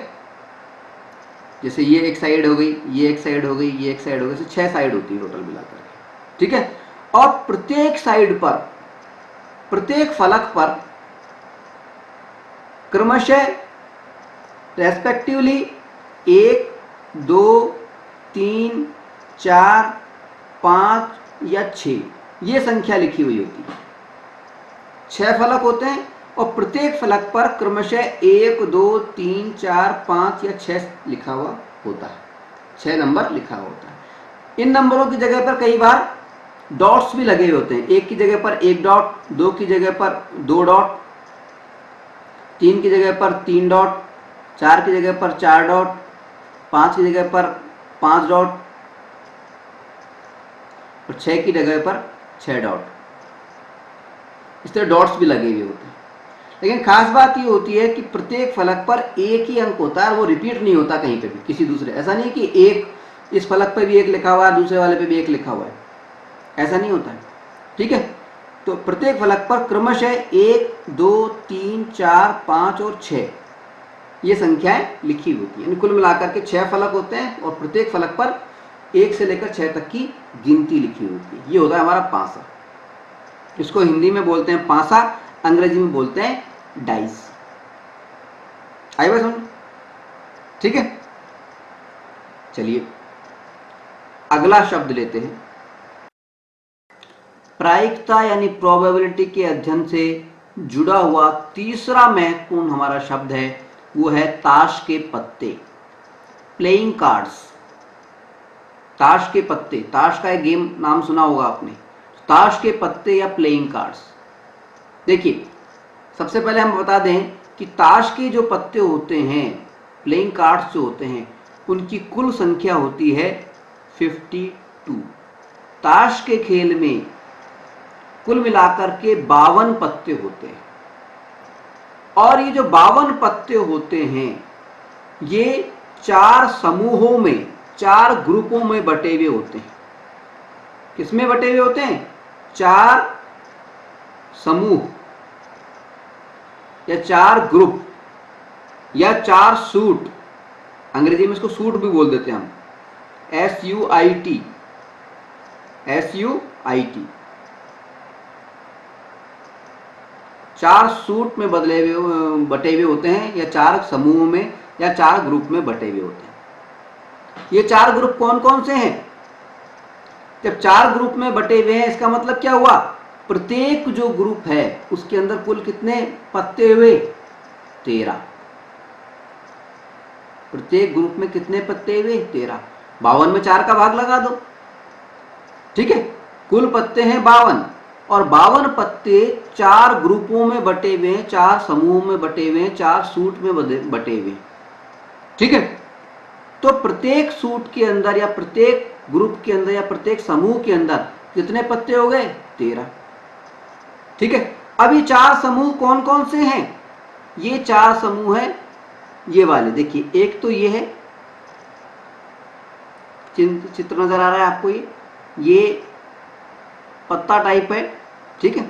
जैसे ये एक साइड हो गई, ये एक साइड हो गई, ये एक साइड हो गई, 6 साइड होती है टोटल मिलाकर के। ठीक है, और प्रत्येक साइड पर, प्रत्येक फलक पर क्रमशः रेस्पेक्टिवली 1, 2, 3, 4, 5 या 6 ये संख्या लिखी हुई होती है। 6 फलक होते हैं और प्रत्येक फलक पर क्रमशः 1, 2, 3, 4, 5 या 6 लिखा हुआ होता है, 6 नंबर लिखा होता है। इन नंबरों की जगह पर कई बार डॉट्स भी लगे होते हैं, 1 की जगह पर 1 डॉट, 2 की जगह पर 2 डॉट, 3 की जगह पर 3 डॉट, 4 की जगह पर 4 डॉट, 5 की जगह पर 5 डॉट और 6 की जगह पर 6 डॉट। इस तरह डॉट्स भी लगे हुए होते हैं। लेकिन खास बात ये होती है कि प्रत्येक फलक पर एक ही अंक होता है, वो रिपीट नहीं होता कहीं पे भी किसी दूसरे। ऐसा नहीं कि एक इस फलक पे भी 1 लिखा हुआ है, दूसरे वाले पे भी 1 लिखा हुआ है, ऐसा नहीं होता है। ठीक है, तो प्रत्येक फलक पर क्रमशः 1, 2, 3, 4, 5 और 6 ये संख्याएं लिखी होती हैं। कुल मिलाकर के 6 फलक होते हैं और प्रत्येक फलक पर 1 से लेकर 6 तक की गिनती लिखी होती है। ये होता है हमारा पासा। इसको हिंदी में बोलते हैं पासा, अंग्रेजी में बोलते हैं डाइस। आई बात समझ? ठीक है, चलिए अगला शब्द लेते हैं। प्रायिकता यानी प्रोबेबिलिटी के अध्ययन से जुड़ा हुआ तीसरा महत्वपूर्ण हमारा शब्द है, वो है ताश के पत्ते, प्लेइंग कार्ड्स। ताश के पत्ते, ताश का एक गेम नाम सुना होगा आपने, ताश के पत्ते या प्लेइंग कार्ड्स। देखिए सबसे पहले हम बता दें कि ताश के जो पत्ते होते हैं, प्लेइंग कार्ड्स जो होते हैं, उनकी कुल संख्या होती है 52। ताश के खेल में कुल मिलाकर के 52 पत्ते होते हैं और ये जो 52 पत्ते होते हैं ये 4 समूहों में, 4 ग्रुपों में बटे हुए होते हैं। किसमें बटे हुए होते हैं? 4 समूह या 4 ग्रुप या 4 सूट, अंग्रेजी में इसको सूट भी बोल देते हैं हम, SUIT, SUIT। 4 सूट में बटे हुए होते हैं या 4 समूहों में या 4 ग्रुप में बटे हुए होते हैं। ये 4 ग्रुप कौन कौन से हैं? जब 4 ग्रुप में बटे हुए हैं इसका मतलब क्या हुआ? प्रत्येक जो ग्रुप है उसके अंदर कुल कितने पत्ते हुए? 13। प्रत्येक ग्रुप में कितने पत्ते हुए? 13। 52 में 4 का भाग लगा दो, ठीक है। कुल पत्ते हैं 52 और 52 पत्ते 4 ग्रुपों में बटे हुए हैं, 4 समूहों में बटे हुए हैं, 4 सूट में बटे हुए हैं, ठीक है। तो प्रत्येक सूट के अंदर या प्रत्येक ग्रुप के अंदर या प्रत्येक समूह के अंदर कितने पत्ते हो गए? 13, ठीक है। अब ये 4 समूह कौन कौन से हैं? ये 4 समूह हैं ये वाले, देखिए एक तो ये है, चित्र नजर आ रहा है आपको, ये पत्ता टाइप है, ठीक है।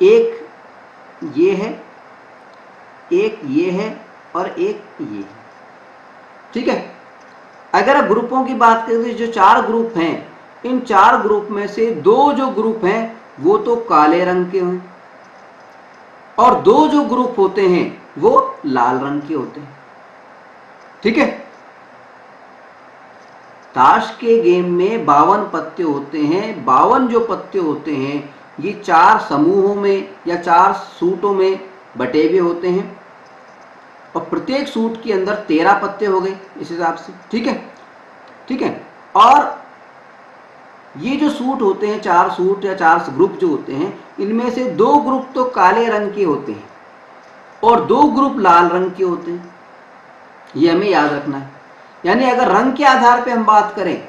एक ये है, एक ये है और एक ये है, ठीक है। अगर आप ग्रुपों की बात करें तो जो 4 ग्रुप हैं, इन 4 ग्रुप में से 2 जो ग्रुप हैं वो तो काले रंग के हैं और 2 जो ग्रुप होते हैं वो लाल रंग के होते हैं, ठीक है। ताश के गेम में 52 पत्ते होते हैं। 52 जो पत्ते होते हैं ये 4 समूहों में या 4 सूटों में बटे हुए होते हैं और प्रत्येक सूट के अंदर 13 पत्ते हो गए इस हिसाब से, ठीक है, ठीक है। और ये जो सूट होते हैं, 4 सूट या 4 ग्रुप जो होते हैं, इनमें से 2 ग्रुप तो काले रंग के होते हैं और 2 ग्रुप लाल रंग के होते हैं, ये हमें याद रखना है। यानी अगर रंग के आधार पे हम बात करें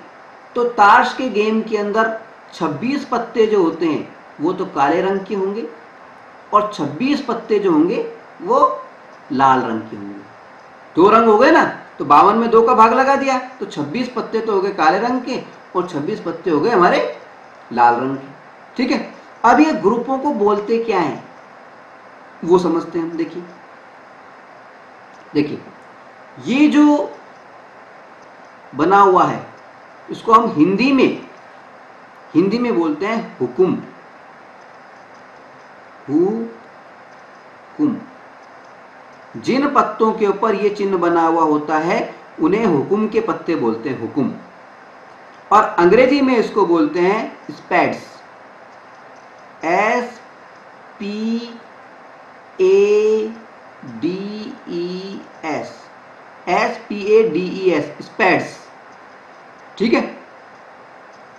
तो ताश के गेम के अंदर 26 पत्ते जो होते हैं वो तो काले रंग के होंगे और 26 पत्ते जो होंगे वो लाल रंग के होंगे। 2 रंग हो गए ना, तो 52 में 2 का भाग लगा दिया तो 26 पत्ते तो हो गए काले रंग के और 26 पत्ते हो गए हमारे लाल रंग के, ठीक है। अब ये ग्रुपों को बोलते क्या हैं वो समझते हैं हम। देखिए देखिए ये जो बना हुआ है इसको हम हिंदी में बोलते हैं हुकुम। हुकुम। जिन पत्तों के ऊपर ये चिन्ह बना हुआ होता है उन्हें हुकुम के पत्ते बोलते हैं, हुकुम। और अंग्रेजी में इसको बोलते हैं स्पैड्स, SPADES, स्पैड्स, ठीक है।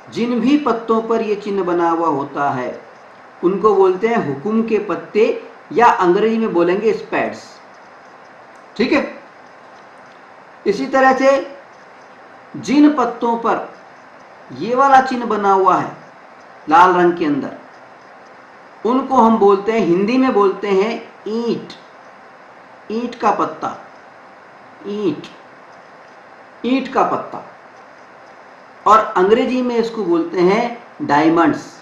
जिन भी पत्तों पर यह चिन्ह बना हुआ होता है उनको बोलते हैं हुकुम के पत्ते या अंग्रेजी में बोलेंगे स्पैड्स, ठीक है। इसी तरह से जिन पत्तों पर ये वाला चिन्ह बना हुआ है लाल रंग के अंदर उनको हम बोलते हैं, हिंदी में बोलते हैं ईंट, ईंट का पत्ता, ईंट का पत्ता। और अंग्रेजी में इसको बोलते हैं डायमंड्स,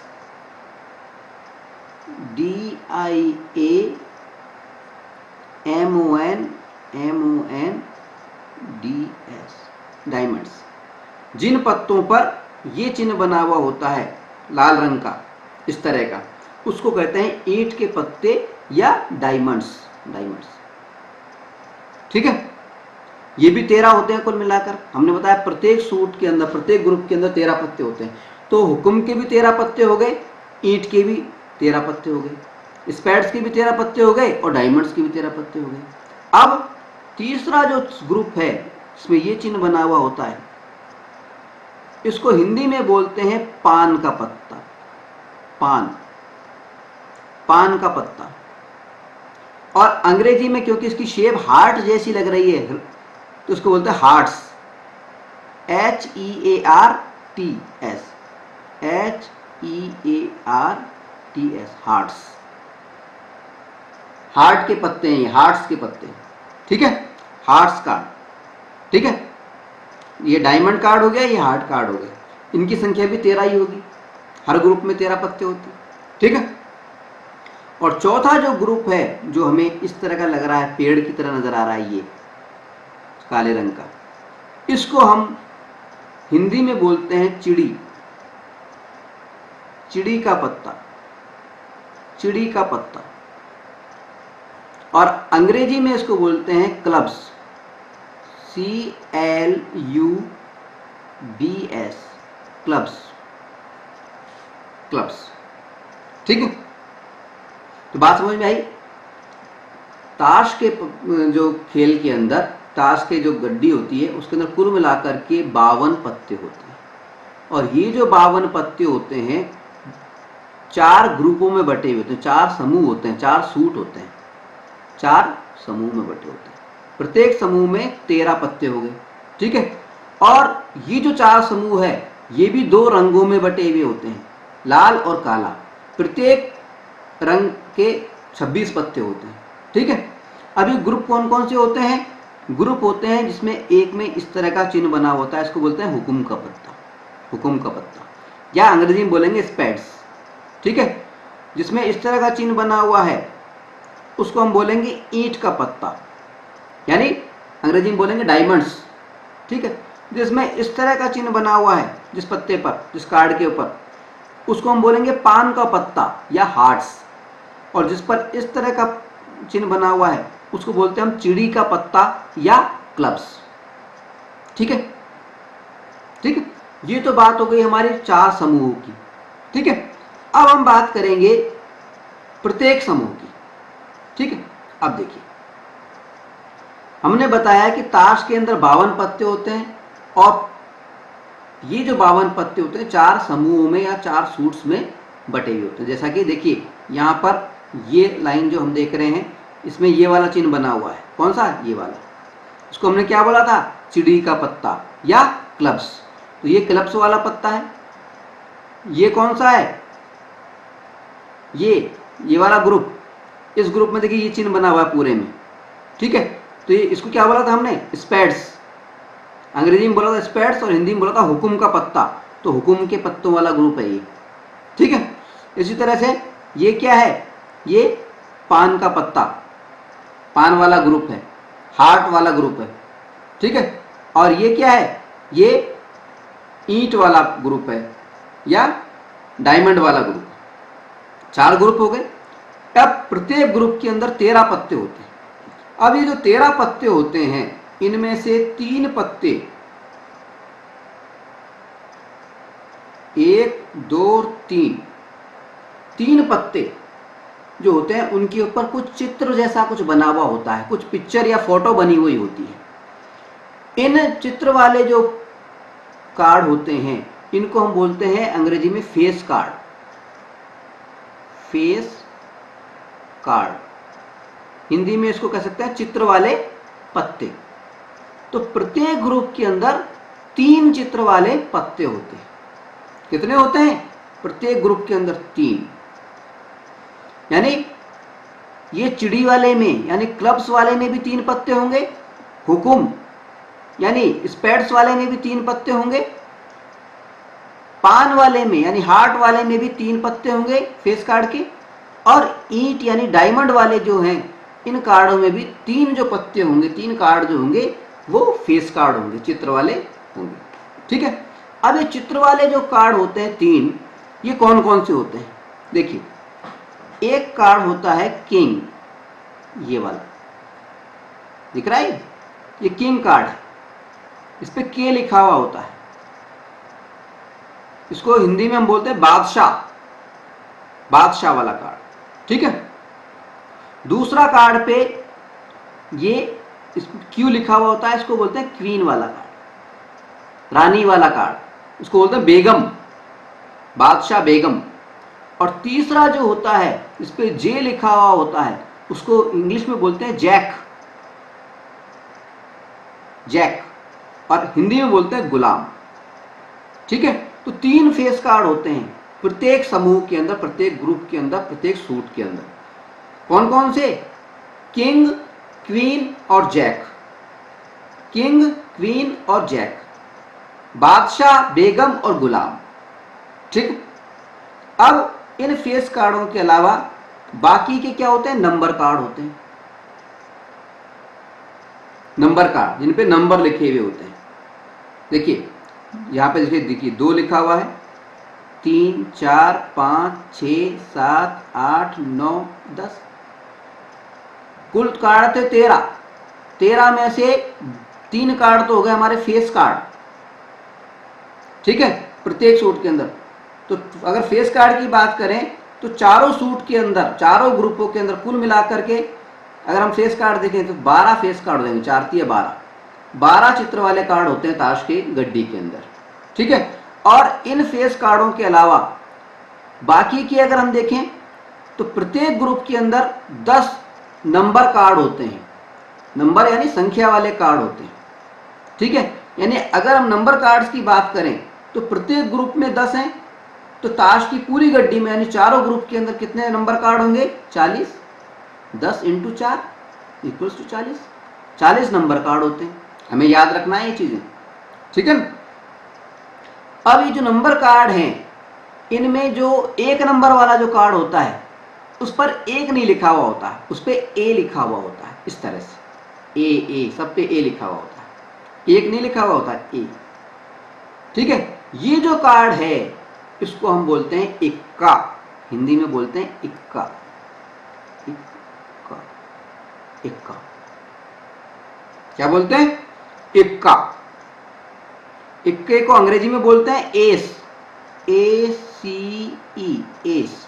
DIAMONDS, डायमंड्स। जिन पत्तों पर यह चिन्ह बना हुआ होता है लाल रंग का, इस तरह का, उसको कहते हैं ईंट के पत्ते या डायमंड्स, ठीक है। ये भी 13 होते हैं कुल मिलाकर। हमने बताया प्रत्येक सूट के अंदर, प्रत्येक ग्रुप के अंदर 13 पत्ते होते हैं। तो हुकुम के भी 13 पत्ते हो गए, ईंट के भी 13 पत्ते हो गए, स्पैड्स के भी 13 पत्ते हो गए और डायमंड्स के भी 13 पत्ते हो गए। अब तीसरा जो ग्रुप है इसमें ये चिन्ह बना हुआ होता है, इसको हिंदी में बोलते हैं पान का पत्ता, पान का पत्ता। और अंग्रेजी में क्योंकि इसकी शेप हार्ट जैसी लग रही है तो इसको बोलते हैं हार्ट्स, HEARTS, हार्ट्स। हार्ट के पत्ते हैं ये, हार्ट्स के पत्ते, ठीक है, हार्ट्स कार्ड, ठीक है। ये डायमंड कार्ड हो गया, ये हार्ट कार्ड हो गया। इनकी संख्या भी 13 ही होगी, हर ग्रुप में 13 पत्ते होते हैं, ठीक है। और चौथा जो ग्रुप है जो हमें इस तरह का लग रहा है, पेड़ की तरह नजर आ रहा है, ये काले रंग का, इसको हम हिंदी में बोलते हैं चिड़ी, चिड़ी का पत्ता, चिड़ी का पत्ता। और अंग्रेजी में इसको बोलते हैं क्लब्स, CLUBS, क्लब्स, क्लब्स। ठीक है, तो बात समझ में आई। ताश के जो खेल के अंदर ताश के जो गड्डी होती है उसके अंदर कुल मिलाकर के 52 पत्ते होते हैं, और ये जो 52 पत्ते होते हैं 4 ग्रुपों में बटे हुए होते हैं, 4 समूह होते हैं, 4 सूट होते हैं, 4 समूह में बटे होते हैं। प्रत्येक समूह में 13 पत्ते हो गए। ठीक है, और ये जो 4 समूह है ये भी 2 रंगों में बटे हुए होते हैं, लाल और काला। प्रत्येक रंग के 26 पत्ते होते हैं। ठीक है, अभी ग्रुप कौन कौन से होते हैं? ग्रुप होते हैं जिसमें एक में इस तरह का चिन्ह बना होता है, इसको बोलते हैं हुकुम का पत्ता, हुकुम का पत्ता, या अंग्रेजी में बोलेंगे स्पेड्स। ठीक है, जिसमें इस तरह का चिन्ह बना हुआ है उसको हम बोलेंगे ईंट का पत्ता, यानी अंग्रेजी में बोलेंगे डायमंड्स। ठीक है, जिसमें इस तरह का चिन्ह बना हुआ है जिस पत्ते पर, जिस कार्ड के ऊपर, उसको हम बोलेंगे पान का पत्ता या हार्ट्स। और जिस पर इस तरह का चिन्ह बना हुआ है उसको बोलते हैं हम चिड़ी का पत्ता या क्लब्स। ठीक है, ठीक है, ये तो बात हो गई हमारे 4 समूहों की। ठीक है, अब हम बात करेंगे प्रत्येक समूह की। ठीक है, अब देखिए, हमने बताया कि ताश के अंदर 52 पत्ते होते हैं, और ये जो 52 पत्ते होते हैं 4 समूहों में या 4 सूट्स में बटे हुए होते हैं। जैसा कि देखिए यहाँ पर ये लाइन जो हम देख रहे हैं इसमें ये वाला चिन्ह बना हुआ है, कौन सा? ये वाला। इसको हमने क्या बोला था? चिड़ी का पत्ता या क्लब्स। तो ये क्लब्स वाला पत्ता है। ये कौन सा है? ये वाला ग्रुप। इस ग्रुप में देखिए ये चिन्ह बना हुआ है पूरे में। ठीक है, तो ये इसको क्या बोला था हमने? स्पेड्स। अंग्रेजी में बोला था स्पेड्स और हिंदी में बोला था हुकुम का पत्ता। तो हुकुम के पत्तों वाला ग्रुप है ये। ठीक है, इसी तरह से ये क्या है? ये पान का पत्ता, पान वाला ग्रुप है, हार्ट वाला ग्रुप है। ठीक है, और ये क्या है? ये ईंट वाला ग्रुप है या डायमंड वाला ग्रुप। 4 ग्रुप हो गए। अब प्रत्येक ग्रुप के अंदर 13 पत्ते होते हैं। अब ये जो 13 पत्ते होते हैं इनमें से 3 पत्ते, 1 2 3 पत्ते जो होते हैं उनके ऊपर कुछ चित्र जैसा कुछ बना हुआ होता है, कुछ पिक्चर या फोटो बनी हुई होती है। इन चित्र वाले जो कार्ड होते हैं इनको हम बोलते हैं अंग्रेजी में face card, face card. Hindi में इसको कह सकते हैं चित्र वाले पत्ते। तो प्रत्येक ग्रुप के अंदर 3 चित्र वाले पत्ते होते हैं। कितने होते हैं? प्रत्येक ग्रुप के अंदर 3। यानी ये चिड़ी वाले में यानी क्लब्स वाले में भी 3 पत्ते होंगे, हुकुम यानी स्पेड्स वाले में भी 3 पत्ते होंगे, पान वाले में यानी हार्ट वाले में भी 3 पत्ते होंगे फेस कार्ड के, और ईंट यानी डायमंड वाले जो हैं इन कार्डों में भी 3 जो पत्ते होंगे, 3 कार्ड जो होंगे वो फेस कार्ड होंगे, चित्र वाले होंगे। ठीक है, अब ये चित्र वाले जो कार्ड होते हैं 3, ये कौन कौन से होते हैं? देखिए, एक कार्ड होता है किंग, ये वाला दिख रहा है, ये किंग कार्ड है, इस पे के लिखा हुआ होता है। इसको हिंदी में हम बोलते हैं बादशाह, बादशाह वाला कार्ड। ठीक है, दूसरा कार्ड पे ये क्यों लिखा हुआ होता है, इसको बोलते हैं क्वीन वाला कार्ड, रानी वाला कार्ड, इसको बोलते हैं बेगम, बादशाह बेगम। और तीसरा जो होता है इस पे जे लिखा हुआ होता है उसको इंग्लिश में बोलते हैं जैक, जैक, और हिंदी में बोलते हैं गुलाम। ठीक है, तो 3 फेस कार्ड होते हैं प्रत्येक समूह के अंदर, प्रत्येक ग्रुप के अंदर, प्रत्येक सूट के अंदर। कौन कौन से? किंग, क्वीन और जैक, किंग, क्वीन और जैक, बादशाह, बेगम और गुलाम। ठीक, अब इन फेस कार्डों के अलावा बाकी के क्या होते हैं? नंबर कार्ड होते हैं, नंबर कार्ड जिन पे नंबर लिखे हुए होते हैं। देखिए यहां पे देखिए 2 लिखा हुआ है, 3 4 5 6 7 8 9 10, कुल कार्ड थे 13। 13 में से 3 कार्ड तो हो गए हमारे फेस कार्ड, ठीक है, प्रत्येक सूट के अंदर। तो अगर फेस कार्ड की बात करें तो चारों सूट के अंदर, चारों ग्रुपों के अंदर कुल मिलाकर के अगर हम फेस कार्ड देखें तो 12 फेस कार्ड हो जाएंगे, 4 3 12, 12 चित्र वाले कार्ड होते हैं ताश के गड्डी के अंदर, ठीक है। और इन फेस कार्डों के अलावा बाकी की अगर हम देखें तो प्रत्येक ग्रुप के अंदर 10 नंबर कार्ड होते हैं, नंबर यानी संख्या वाले कार्ड होते हैं, ठीक है। यानी अगर हम नंबर कार्ड्स की बात करें तो प्रत्येक ग्रुप में 10 हैं, तो ताश की पूरी गड्डी में यानी चारों ग्रुप के अंदर कितने नंबर कार्ड होंगे? 40। 10 × 4 = 40। 40 नंबर कार्ड होते हैं, हमें याद रखना है ये चीजें, ठीक है। अब ये जो नंबर कार्ड हैं, इनमें जो 1 नंबर वाला जो कार्ड होता है उस पर 1 नहीं लिखा हुआ होता, उस पर ए लिखा हुआ होता है, इस तरह से ए, सब पे ए लिखा हुआ होता है, 1 नहीं लिखा हुआ होता है, ए, ठीक है। ये जो कार्ड है इसको हम बोलते हैं इक्का, हिंदी में बोलते हैं इक्का, इक्का, इक्का, क्या बोलते हैं? इक्का। इक्के को अंग्रेजी में बोलते हैं एस, ACE, एस।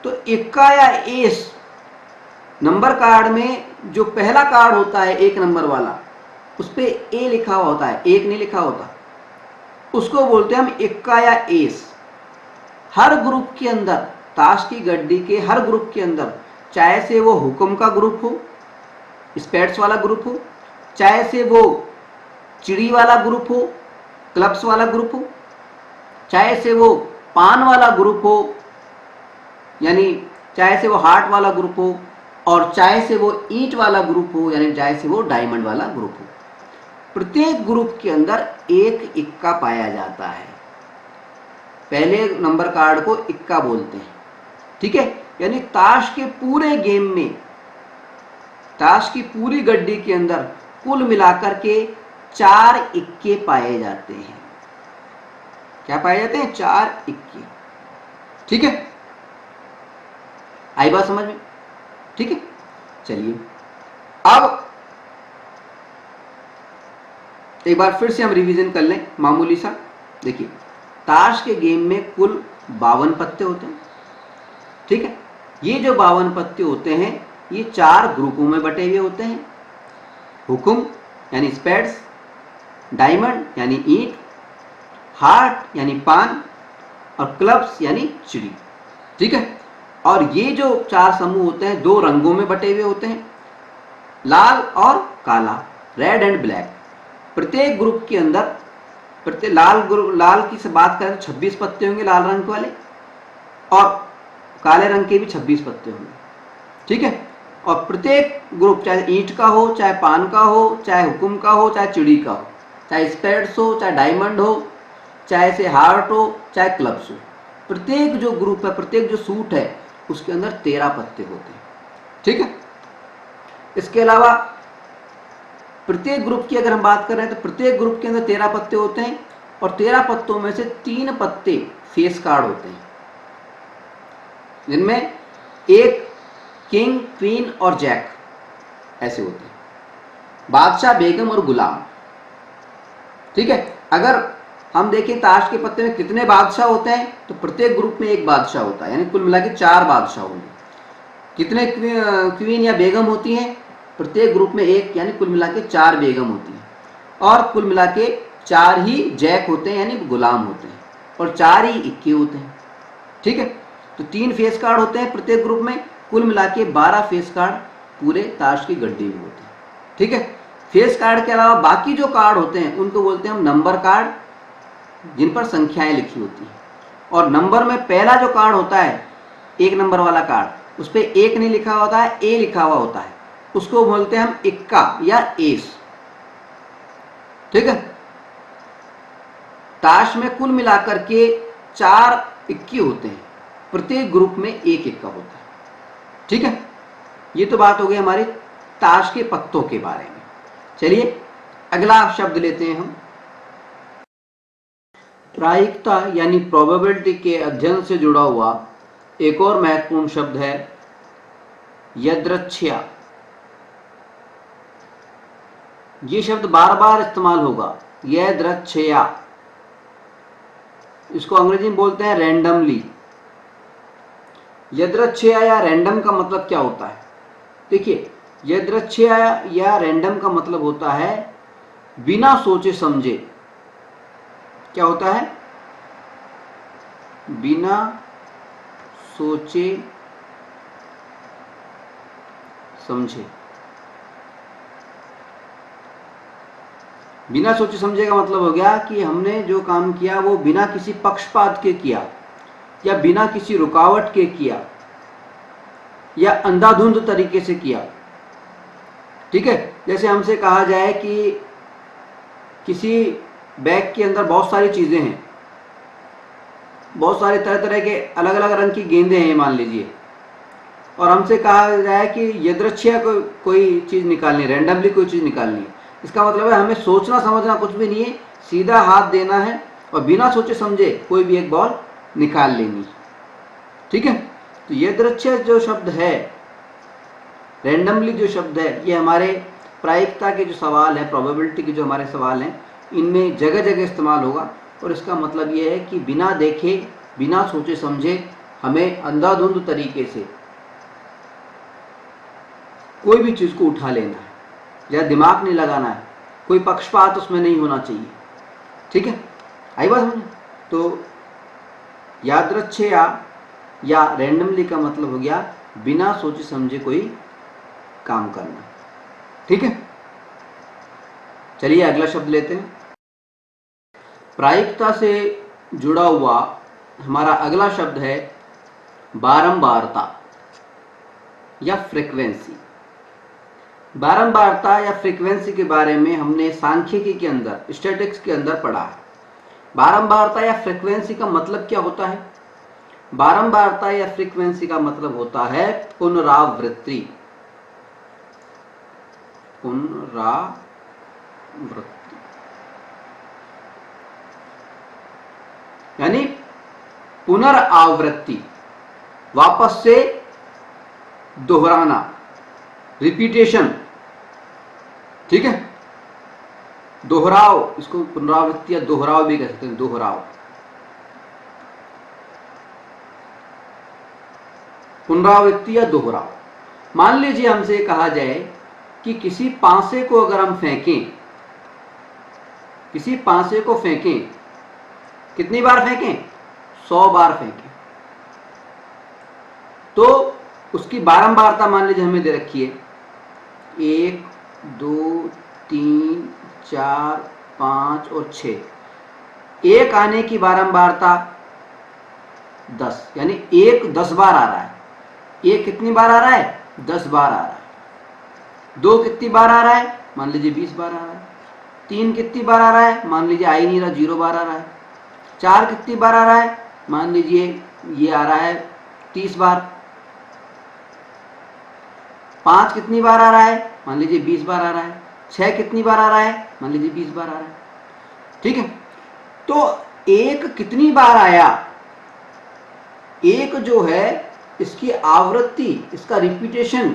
तो इक्का या एस नंबर कार्ड में जो पहला कार्ड होता है 1 नंबर वाला, उस पे ए लिखा हुआ होता है, 1 नहीं लिखा होता, उसको बोलते हैं हम इक्का या एस। हर ग्रुप के अंदर, ताश की गड्डी के हर ग्रुप के अंदर, चाहे से वो हुक्म का ग्रुप हो, स्पेड्स वाला ग्रुप हो, चाहे से वो चिड़ी वाला ग्रुप हो, क्लब्स वाला ग्रुप हो, चाहे से वो पान वाला ग्रुप हो, यानी चाहे से वो हार्ट वाला ग्रुप हो, और चाहे से वो ईंट वाला ग्रुप हो, यानी चाहे से वो डायमंड वाला ग्रुप हो, प्रत्येक ग्रुप के अंदर एक इक्का पाया जाता है। पहले नंबर कार्ड को इक्का बोलते हैं, ठीक है। यानी ताश के पूरे गेम में, ताश की पूरी गड्डी के अंदर कुल मिलाकर के 4 इक्के पाए जाते हैं। क्या पाए जाते हैं? 4 इक्के, ठीक है। आई बात समझ में? ठीक है, चलिए अब एक बार फिर से हम रिवीजन कर लें मामूली सा। देखिए, ताश के गेम में कुल 52 पत्ते होते हैं, ठीक है। ये जो 52 पत्ते होते हैं ये 4 ग्रुपों में बटे हुए होते हैं, हुकुम यानी स्पेड्स, डायमंड यानी ईंट, हार्ट यानी पान, और क्लब्स यानी चिड़ी, ठीक है। और ये जो 4 समूह होते हैं 2 रंगों में बटे हुए होते हैं, लाल और काला, रेड एंड ब्लैक। प्रत्येक ग्रुप के अंदर लाल की से बात करें तो 26 पत्ते होंगे लाल रंग वाले, और काले रंग के भी 26 पत्ते होंगे, ठीक है। और प्रत्येक ग्रुप चाहे ईंट का हो, चाहे पान का हो, चाहे हुकुम का हो, चाहे चिड़ी का हो, चाहे स्पेड्स हो, चाहे डायमंड हो, चाहे से हार्ट हो, चाहे क्लब्स हो, प्रत्येक जो ग्रुप है, प्रत्येक जो सूट है उसके अंदर 13 पत्ते होते हैं, ठीक है। इसके अलावा प्रत्येक ग्रुप की अगर हम बात कर रहे हैं तो प्रत्येक ग्रुप के अंदर 13 पत्ते होते हैं, और 13 पत्तों में से 3 पत्ते फेस कार्ड होते हैं, जिनमें एक किंग, क्वीन और जैक ऐसे होते हैं, बादशाह, बेगम और गुलाम, ठीक है। अगर हम देखें ताश के पत्ते में कितने बादशाह होते हैं तो प्रत्येक ग्रुप में 1 बादशाह होता है, यानी कुल मिला के 4 बादशाह होंगे। कितने क्वीन या बेगम होती हैं? प्रत्येक ग्रुप में 1, यानी कुल मिला के 4 बेगम होती हैं, और कुल मिला के 4 ही जैक होते हैं, यानी गुलाम होते हैं, और 4 ही इक्के होते हैं, ठीक है। तो 3 फेस कार्ड होते हैं प्रत्येक ग्रुप में, कुल मिला के 12 फेस कार्ड पूरे ताश की गड्डी में होते हैं, ठीक है। फेस कार्ड के अलावा बाकी जो कार्ड होते हैं उनको बोलते हैं हम नंबर कार्ड, जिन पर संख्याएं लिखी होती हैं। और नंबर में पहला जो कार्ड होता है 1 नंबर वाला कार्ड, उस पर 1 नहीं लिखा होता है, ए लिखा हुआ होता है, उसको बोलते हैं हम इक्का या एस, ठीक है। ताश में कुल मिलाकर के 4 इक्के होते हैं, प्रत्येक ग्रुप में 1 इक्का होता है, ठीक है। ये तो बात हो गई हमारे ताश के पत्तों के बारे में। चलिए अगला शब्द लेते हैं हम। प्रायिकता यानी प्रोबेबिलिटी के अध्ययन से जुड़ा हुआ एक और महत्वपूर्ण शब्द है यदृच्छया, ये शब्द बार बार इस्तेमाल होगा, यदृच्छया, इसको अंग्रेजी में बोलते हैं रैंडमली। यदृच्छया या रैंडम का मतलब क्या होता है? देखिए, यदृच्छया या रैंडम का मतलब होता है बिना सोचे समझे। क्या होता है? बिना सोचे समझे। बिना सोचे समझे का मतलब हो गया कि हमने जो काम किया वो बिना किसी पक्षपात के किया, या बिना किसी रुकावट के किया, या अंधाधुंध तरीके से किया। ठीक है, जैसे हमसे कहा जाए कि किसी बैग के अंदर बहुत सारी चीजें हैं, बहुत सारे तरह तरह के अलग अलग रंग की गेंदें हैं मान लीजिए, और हमसे कहा जाए कि यदृच्छया कोई चीज निकालनी है, रैंडमली कोई चीज निकालनी है। इसका मतलब है हमें सोचना समझना कुछ भी नहीं है, सीधा हाथ देना है और बिना सोचे समझे कोई भी एक बॉल निकाल लेनी। ठीक है, तो यदृच्छया जो शब्द है, रैंडमली जो शब्द है, ये हमारे प्रायिकता के जो सवाल है, प्रोबेबिलिटी के जो हमारे सवाल हैं, इनमें जगह जगह इस्तेमाल होगा। और इसका मतलब ये है कि बिना देखे, बिना सोचे समझे हमें अंधाधुंध तरीके से कोई भी चीज को उठा लेना है, या दिमाग नहीं लगाना है, कोई पक्षपात उसमें नहीं होना चाहिए। ठीक है, आई बात समझ? तो यादृच्छया या रैंडमली का मतलब हो गया बिना सोचे समझे कोई काम करना। ठीक है, चलिए अगला शब्द लेते हैं। प्रायिकता से जुड़ा हुआ हमारा अगला शब्द है बारंबारता या फ्रीक्वेंसी। बारंबारता या फ्रीक्वेंसी के बारे में हमने सांख्यिकी के अंदर, स्टैटिस्टिक्स के अंदर पढ़ा है। बारंबारता या फ्रीक्वेंसी का मतलब क्या होता है? बारंबारता या फ्रीक्वेंसी का मतलब होता है पुनरावृत्ति। पुनरावृत्ति यानी पुनरावृत्ति, वापस से दोहराना, रिपीटेशन। ठीक है, दोहराव, इसको पुनरावृत्ति या दोहराव भी कह सकते हैं, दोहराव, पुनरावृत्ति या दोहराव। मान लीजिए हमसे कहा जाए कि किसी पासे को अगर हम फेंकें, किसी पासे को फेंकें, कितनी बार फेंकें? 100 बार फेंकें, तो उसकी बारंबारता मान लीजिए हमें दे रखी है 1 2 3 4 5 और 6। एक आने की बारंबारता 10, यानी एक 10 बार आ रहा है। एक कितनी बार आ रहा है? 10 बार आ रहा है। 2 कितनी बार आ रहा है? मान लीजिए 20 बार आ रहा है। 3 कितनी बार आ रहा है? मान लीजिए आ ही नहीं रहा, 0 बार आ रहा है। 4 कितनी बार आ रहा है? मान लीजिए ये आ रहा है 30 बार। 5 कितनी बार आ रहा है? मान लीजिए 20 बार आ रहा है। 6 कितनी बार आ रहा है? मान लीजिए 20 बार आ रहा है। ठीक है, तो एक कितनी बार आया? एक जो है इसकी आवृत्ति, इसका रिपीटेशन,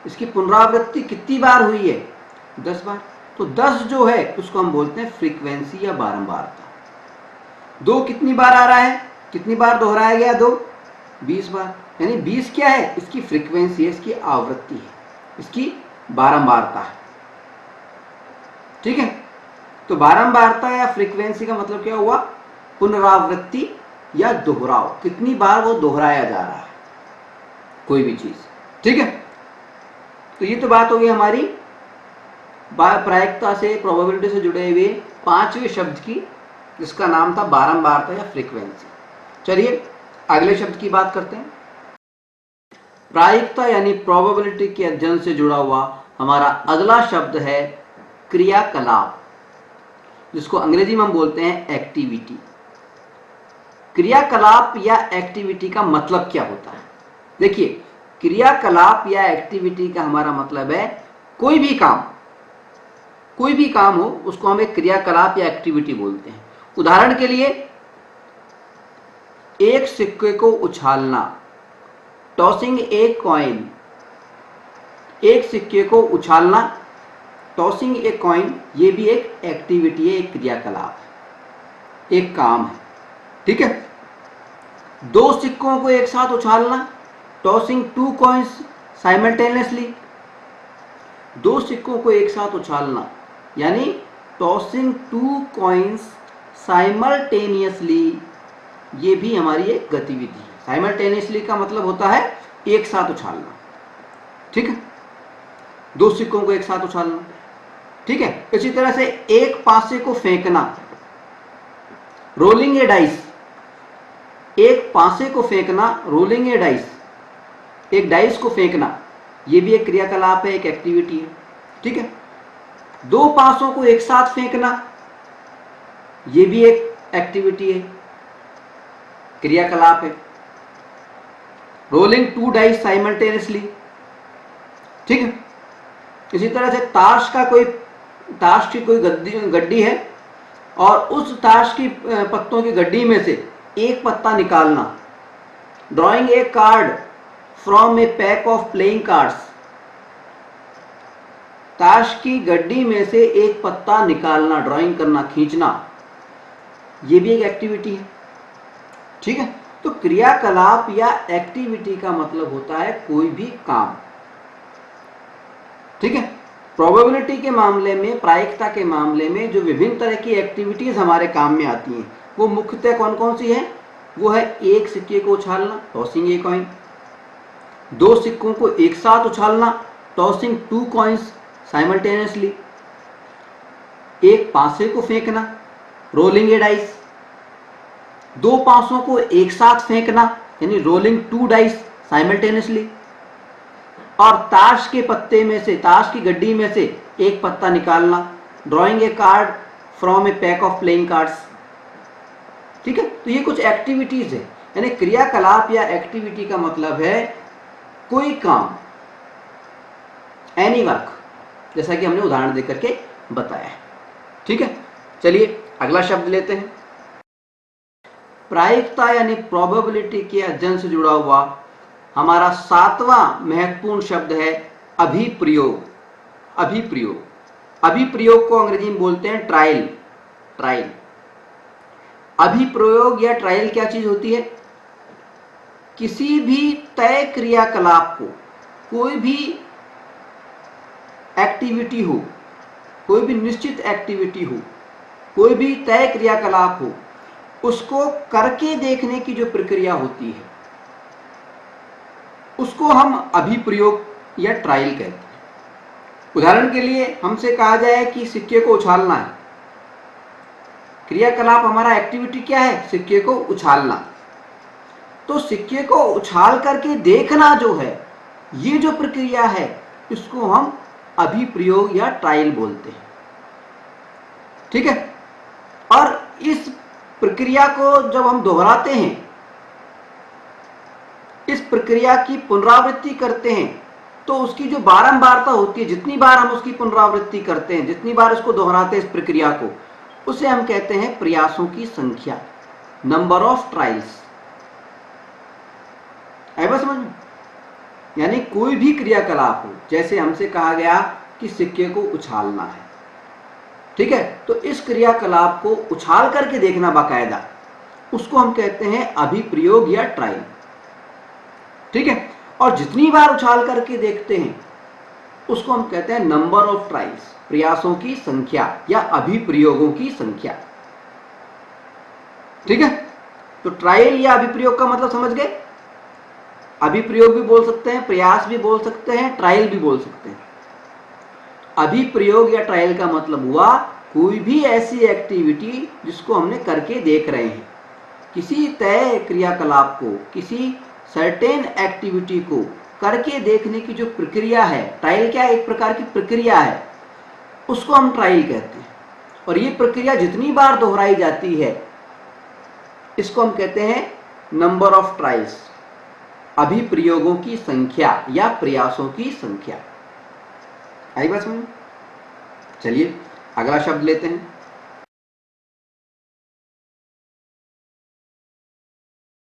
इसकी पुनरावृत्ति कितनी बार हुई है? 10 बार। तो 10 जो है उसको हम बोलते हैं फ्रीक्वेंसी या बारंबारता। 2 कितनी बार आ रहा है? कितनी बार दोहराया गया? 2 20 बार, यानी 20 क्या है? इसकी फ्रीक्वेंसी है, इसकी आवृत्ति है, इसकी बारंबारता है। ठीक है, तो बारंबारता या फ्रीक्वेंसी का मतलब क्या हुआ? पुनरावृत्ति या दोहराव, कितनी बार वो दोहराया जा रहा है कोई भी चीज। ठीक है, तो ये तो बात हो गई हमारी प्रायिकता से, प्रोबेबिलिटी से जुड़े हुए 5वें शब्द की, जिसका नाम था बारंबारता या फ्रीक्वेंसी। चलिए अगले शब्द की बात करते हैं। प्रायिकता यानी प्रोबेबिलिटी के अध्ययन से जुड़ा हुआ हमारा अगला शब्द है क्रियाकलाप, जिसको अंग्रेजी में हम बोलते हैं एक्टिविटी। क्रियाकलाप या एक्टिविटी का मतलब क्या होता है? देखिए, क्रियाकलाप या एक्टिविटी का हमारा मतलब है कोई भी काम, कोई भी काम हो उसको हम एक क्रियाकलाप या एक्टिविटी बोलते हैं। उदाहरण के लिए एक सिक्के को उछालना, टॉसिंग ए कॉइन। एक सिक्के को उछालना टॉसिंग ए कॉइन ये भी एक एक्टिविटी है, एक क्रियाकलाप है, एक काम है। ठीक है, दो सिक्कों को एक साथ उछालना, टॉसिंग टू कॉइन्स साइमल्टेनियसली, दो सिक्कों को एक साथ उछालना यानी टॉसिंग टू कॉइन्स साइमल्टेनियसली, ये भी हमारी एक गतिविधि है। साइमल्टेनियसली का मतलब होता है एक साथ उछालना। ठीक है, दो सिक्कों को एक साथ उछालना। ठीक है, इसी तरह से एक पासे को फेंकना, रोलिंग ए डाइस, एक पासे को फेंकना, रोलिंग ए डाइस, एक डाइस को फेंकना, ये भी एक क्रियाकलाप है, एक एक्टिविटी है। ठीक है, दो पासों को एक साथ फेंकना, ये भी एक एक्टिविटी है, क्रियाकलाप है। Rolling two dice simultaneously. ठीक है, इसी तरह से ताश की कोई गड्डी है और उस ताश की पत्तों की गड्डी में से एक पत्ता निकालना, drawing a card from A pack of playing cards, ताश की गड्डी में से एक पत्ता निकालना, ड्राइंग करना, खींचना, ये भी एक एक्टिविटी है। ठीक है, तो क्रियाकलाप या एक्टिविटी का मतलब होता है कोई भी काम। ठीक है, प्रोबेबिलिटी के मामले में, प्रायिकता के मामले में जो विभिन्न तरह की एक्टिविटीज हमारे काम में आती हैं वो मुख्यतः कौन कौन सी है? वो है एक सिक्के को उछालना, टॉसिंग ए कॉइन, दो सिक्कों को एक साथ उछालना, टॉसिंग टू कॉइन्स साइमल्टेनियसली, एक पासे को फेंकना, रोलिंग ए डाइस, दो पासों को एक साथ फेंकना यानी रोलिंग टू डाइस साइमल्टेनियसली, और ताश के पत्ते में से, ताश की गड्डी में से एक पत्ता निकालना, drawing a card from A pack of playing cards. ठीक है, तो ये कुछ एक्टिविटीज है, यानी क्रियाकलाप या एक्टिविटी का मतलब है कोई काम, एनी वर्क, जैसा कि हमने उदाहरण देकर के बताया है। ठीक है, चलिए अगला शब्द लेते हैं। प्रायिकता यानी प्रोबेबिलिटी के अध्ययन से जुड़ा हुआ हमारा सातवां महत्वपूर्ण शब्द है अभिप्रयोग। अभिप्रयोग, अभिप्रयोग को अंग्रेजी में बोलते हैं ट्रायल। ट्रायल, अभिप्रयोग या ट्रायल क्या चीज होती है? किसी भी तय क्रियाकलाप को, कोई भी एक्टिविटी हो, कोई भी निश्चित एक्टिविटी हो, कोई भी तय क्रियाकलाप हो, उसको करके देखने की जो प्रक्रिया होती है उसको हम अभिप्रयोग या ट्रायल कहते हैं। उदाहरण के लिए हमसे कहा जाए कि सिक्के को उछालना है, क्रियाकलाप हमारा एक्टिविटी क्या है? सिक्के को उछालना। तो सिक्के को उछाल करके देखना जो है, ये जो प्रक्रिया है, इसको हम अभिप्रयोग या ट्रायल बोलते हैं। ठीक है, और इस प्रक्रिया को जब हम दोहराते हैं, इस प्रक्रिया की पुनरावृत्ति करते हैं, तो उसकी जो बारंबारता होती है, जितनी बार हम उसकी पुनरावृत्ति करते हैं, जितनी बार इसको दोहराते हैं इस प्रक्रिया को, उसे हम कहते हैं प्रयासों की संख्या, नंबर ऑफ ट्रायल्स। है बस समझ में? यानी कोई भी क्रियाकलाप हो, जैसे हमसे कहा गया कि सिक्के को उछालना है, ठीक है, तो इस क्रियाकलाप को उछाल करके देखना बाकायदा, उसको हम कहते हैं अभिप्रयोग या ट्रायल। ठीक है, और जितनी बार उछाल करके देखते हैं उसको हम कहते हैं नंबर ऑफ ट्रायल्स, प्रयासों की संख्या या अभिप्रयोगों की संख्या। ठीक है, तो ट्रायल या अभिप्रयोग का मतलब समझ गए? अभिप्रयोग भी बोल सकते हैं, प्रयास भी बोल सकते हैं, ट्रायल भी बोल सकते हैं। अभिप्रयोग या ट्रायल का मतलब हुआ कोई भी ऐसी एक्टिविटी जिसको हमने करके देख रहे हैं, किसी तय क्रियाकलाप को, किसी सर्टेन एक्टिविटी को करके देखने की जो प्रक्रिया है, ट्रायल क्या है? एक प्रकार की प्रक्रिया है, उसको हम ट्रायल कहते हैं। और ये प्रक्रिया जितनी बार दोहराई जाती है इसको हम कहते हैं नंबर ऑफ ट्रायल्स, अभिप्रयोगों की संख्या या प्रयासों की संख्या। आई बात समझ? चलिए अगला शब्द लेते हैं।